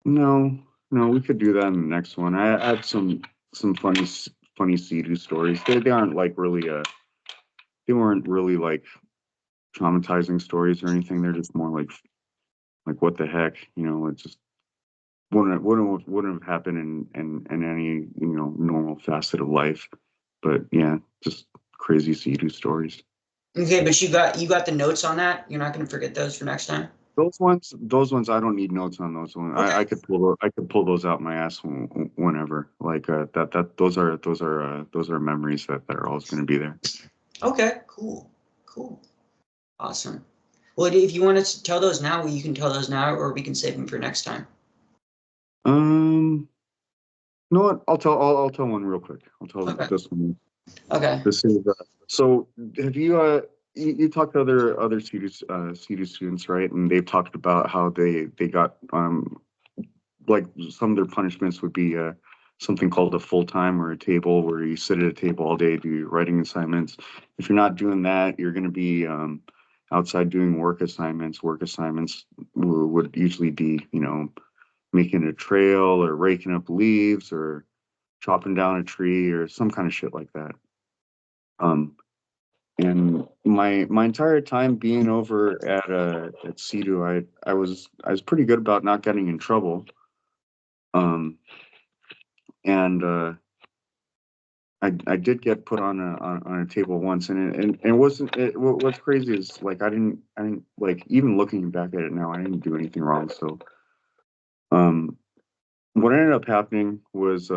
No, we could do that in the next one. I had some funny CEDU stories. They aren't like really they weren't really like traumatizing stories or anything. They're just more like what the heck, you know, it just wouldn't have happened in any, you know, normal facet of life. But yeah, just crazy CEDU stories. Okay, but you got the notes on that. You're not going to forget those for next time. Those ones, I don't need notes on those ones. Okay. I could pull those out my ass whenever. Like those are memories that are always going to be there. Okay. Cool. Awesome. Well, if you want to tell those now, you can tell those now, or we can save them for next time. You know what? I'll tell one real quick. I'll tell this one. Okay. This is so. Have you talked to other CEDU students, right? And they've talked about how they got like some of their punishments would be something called a full time or a table, where you sit at a table all day, do your writing assignments. If you're not doing that, you're going to be outside doing work assignments. Work assignments would usually be, making a trail or raking up leaves or chopping down a tree or some kind of shit like that. And my entire time being over at CEDU, I was pretty good about not getting in trouble. And I did get put on a table once, and it wasn't. What's crazy is, like, I didn't like, even looking back at it now, I didn't do anything wrong. So what ended up happening was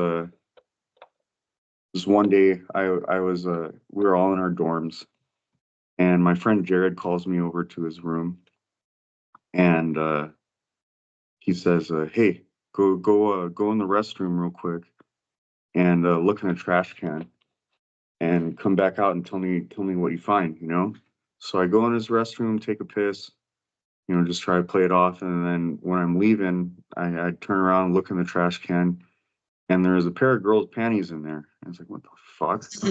this one day I was we were all in our dorms, and my friend Jared calls me over to his room, and he says, "Hey, go in the restroom real quick and look in the trash can and come back out and tell me what you find." So I go in his restroom, take a piss, just try to play it off, and then when I'm leaving, I turn around, look in the trash can, and there's a pair of girls' panties in there. I was like, "What the fuck?" So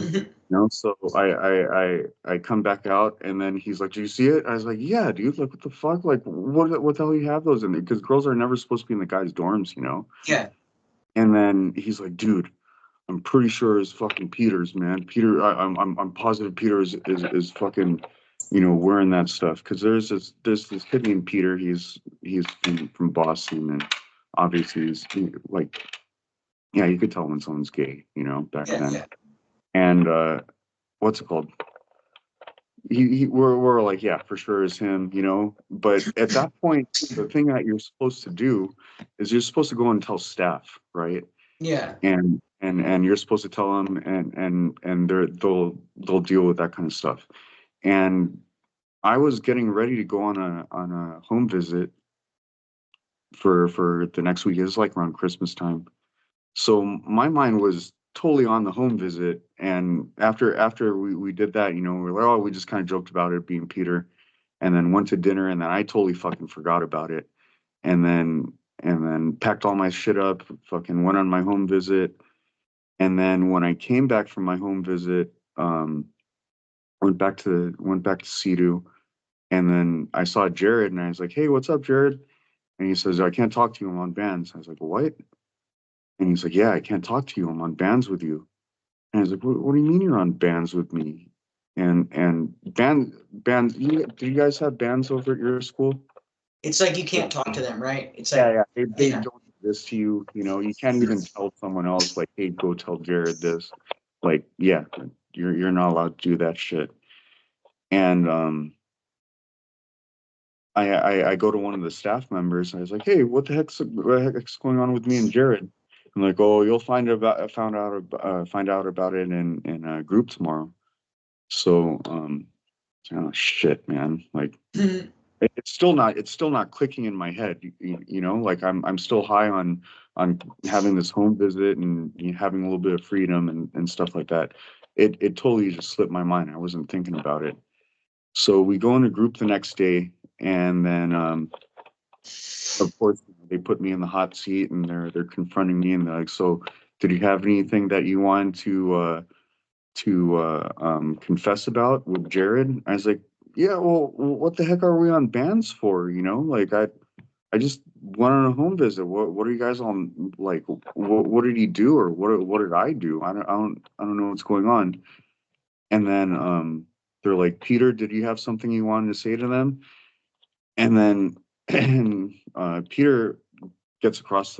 I come back out, and then he's like, "Do you see it?" I was like, "Yeah, dude. Like, what the fuck? Like, what the hell you have those in there? Because girls are never supposed to be in the guys' dorms, Yeah. And then he's like, "Dude, I'm pretty sure it's fucking Peter's, man. Peter, I'm positive Peter is fucking, wearing that stuff." Because there's this kid named Peter. He's from Boston, and obviously he's like, yeah, you could tell when someone's gay, back then. Yeah. And what's it called? We're like, yeah, for sure is him, But at that point, the thing that you're supposed to do is you're supposed to go and tell staff, right? Yeah. And you're supposed to tell them, and they'll deal with that kind of stuff. And I was getting ready to go on a home visit for the next week. It was like around Christmas time. So my mind was totally on the home visit. And after we did that, we're like, oh, we just kind of joked about it being Peter, and then went to dinner, and then I totally fucking forgot about it. And then packed all my shit up, fucking went on my home visit. And then when I came back from my home visit, went back to CEDU, and then I saw Jared, and I was like, "Hey, what's up, Jared?" And he says, "I can't talk to you. I'm on bands." I was like, "What?" And he's like, "Yeah, I can't talk to you. I'm on bands with you." And I was like, "What do you mean you're on bands with me?" And bands. Do you guys have bands over at your school? It's like you can't talk to them, right? It's like, Yeah. They don't exist to you. You can't even tell someone else, like, "Hey, go tell Jared this." Like, yeah, you're not allowed to do that shit. And I go to one of the staff members. I was like, "Hey, what the heck's going on with me and Jared?" I'm like, "Oh, you'll find out about it in a group tomorrow." So oh shit, man. Like, it's still not clicking in my head. Like, I'm still high on having this home visit and having a little bit of freedom and stuff like that. It totally just slipped my mind. I wasn't thinking about it. So we go in a group the next day, and then of course they put me in the hot seat, and they're confronting me, and they're like, "So, did you have anything that you wanted to confess about with Jared?" I was like, "Yeah, well, what the heck are we on bands for? Like, I just went on a home visit. What are you guys on? Like, what did he do, or what did I do? I don't know what's going on." And then they're like, "Peter, did you have something you wanted to say to them?" And then Peter gets across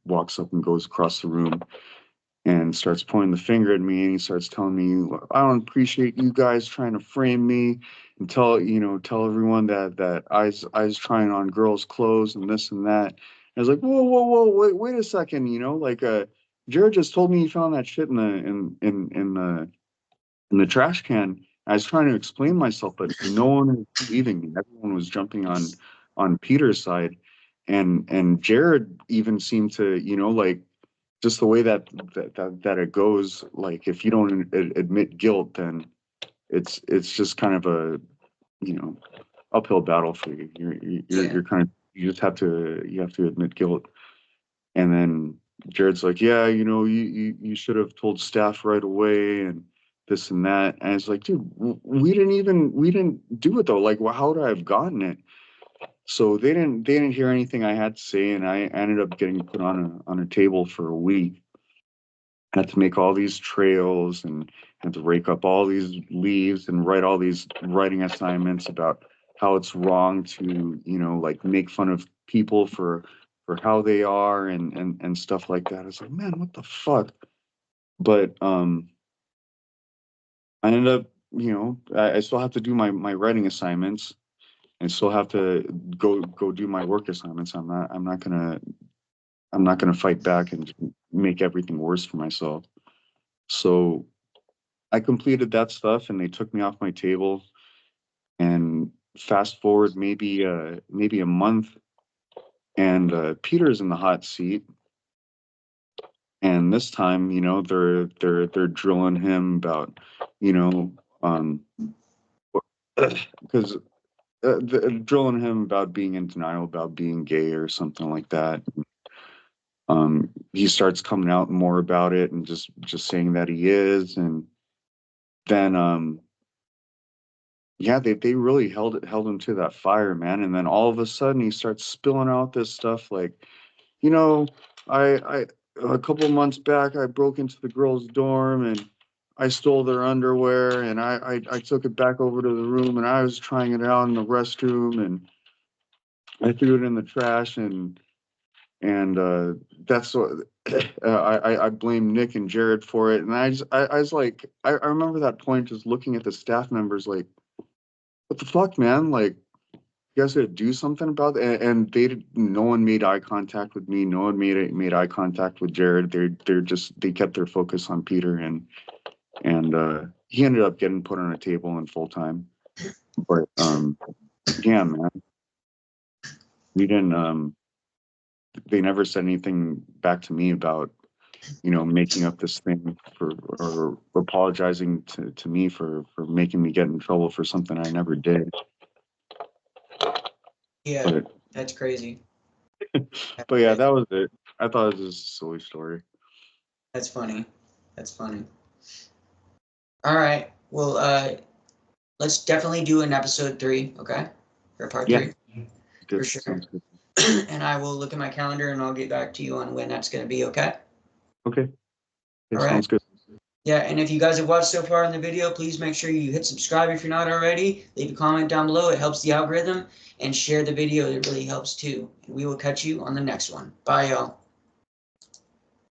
walks up and goes across the room, and starts pointing the finger at me, and he starts telling me, I don't appreciate you guys trying to frame me and tell everyone that I was trying on girls' clothes and this and that. And I was like, whoa, wait a second, like Jared just told me he found that shit in the trash can. I was trying to explain myself, but no one was believing me. Everyone was jumping on Peter's side, and Jared even seemed to, like, just the way that it goes. Like, if you don't admit guilt, then it's just kind of a, uphill battle for you. You're kind of, you have to admit guilt. And then Jared's like, yeah, you should have told staff right away and this and that. And it's like, dude, we didn't do it though. Like, well, how would I have gotten it? So they didn't hear anything I had to say, and I ended up getting put on a table for a week. I had to make all these trails and had to rake up all these leaves and write all these writing assignments about how it's wrong to, like, make fun of people for how they are and stuff like that. I was like, man, what the fuck? But I ended up, I still have to do my writing assignments and still have to go do my work assignments. I'm not gonna fight back and make everything worse for myself. So I completed that stuff and they took me off my table. And fast forward maybe a month, and Peter's in the hot seat. And this time, they're drilling him about, because drilling him about being in denial about being gay or something like that. He starts coming out more about it and just saying that he is, and then yeah, they really held him to that fire, man. And then all of a sudden he starts spilling out this stuff like, I a couple of months back I broke into the girls' dorm and I stole their underwear, and I took it back over to the room, and I was trying it out in the restroom, and I threw it in the trash, and that's what I blame Nick and Jared for it. And I was like, I remember that point, just looking at the staff members like, what the fuck, man? Like, you guys gotta do something about it. And no one made eye contact with me. No one made eye contact with Jared. They kept their focus on Peter, and he ended up getting put on a table in full time. But yeah, man, we didn't. They never said anything back to me about, making up this thing or apologizing to me for making me get in trouble for something I never did. Yeah, but, that's crazy. But yeah, that was it. I thought it was just a silly story. That's funny. That's funny. All right. Well, let's definitely do an episode 3, okay? For part 3. Good. For sure. And I will look at my calendar and I'll get back to you on when that's going to be, okay? Okay. All right. Sounds good. Yeah, and if you guys have watched so far in the video, please make sure you hit subscribe if you're not already. Leave a comment down below. It helps the algorithm. And share the video. It really helps too. And we will catch you on the next one. Bye, y'all.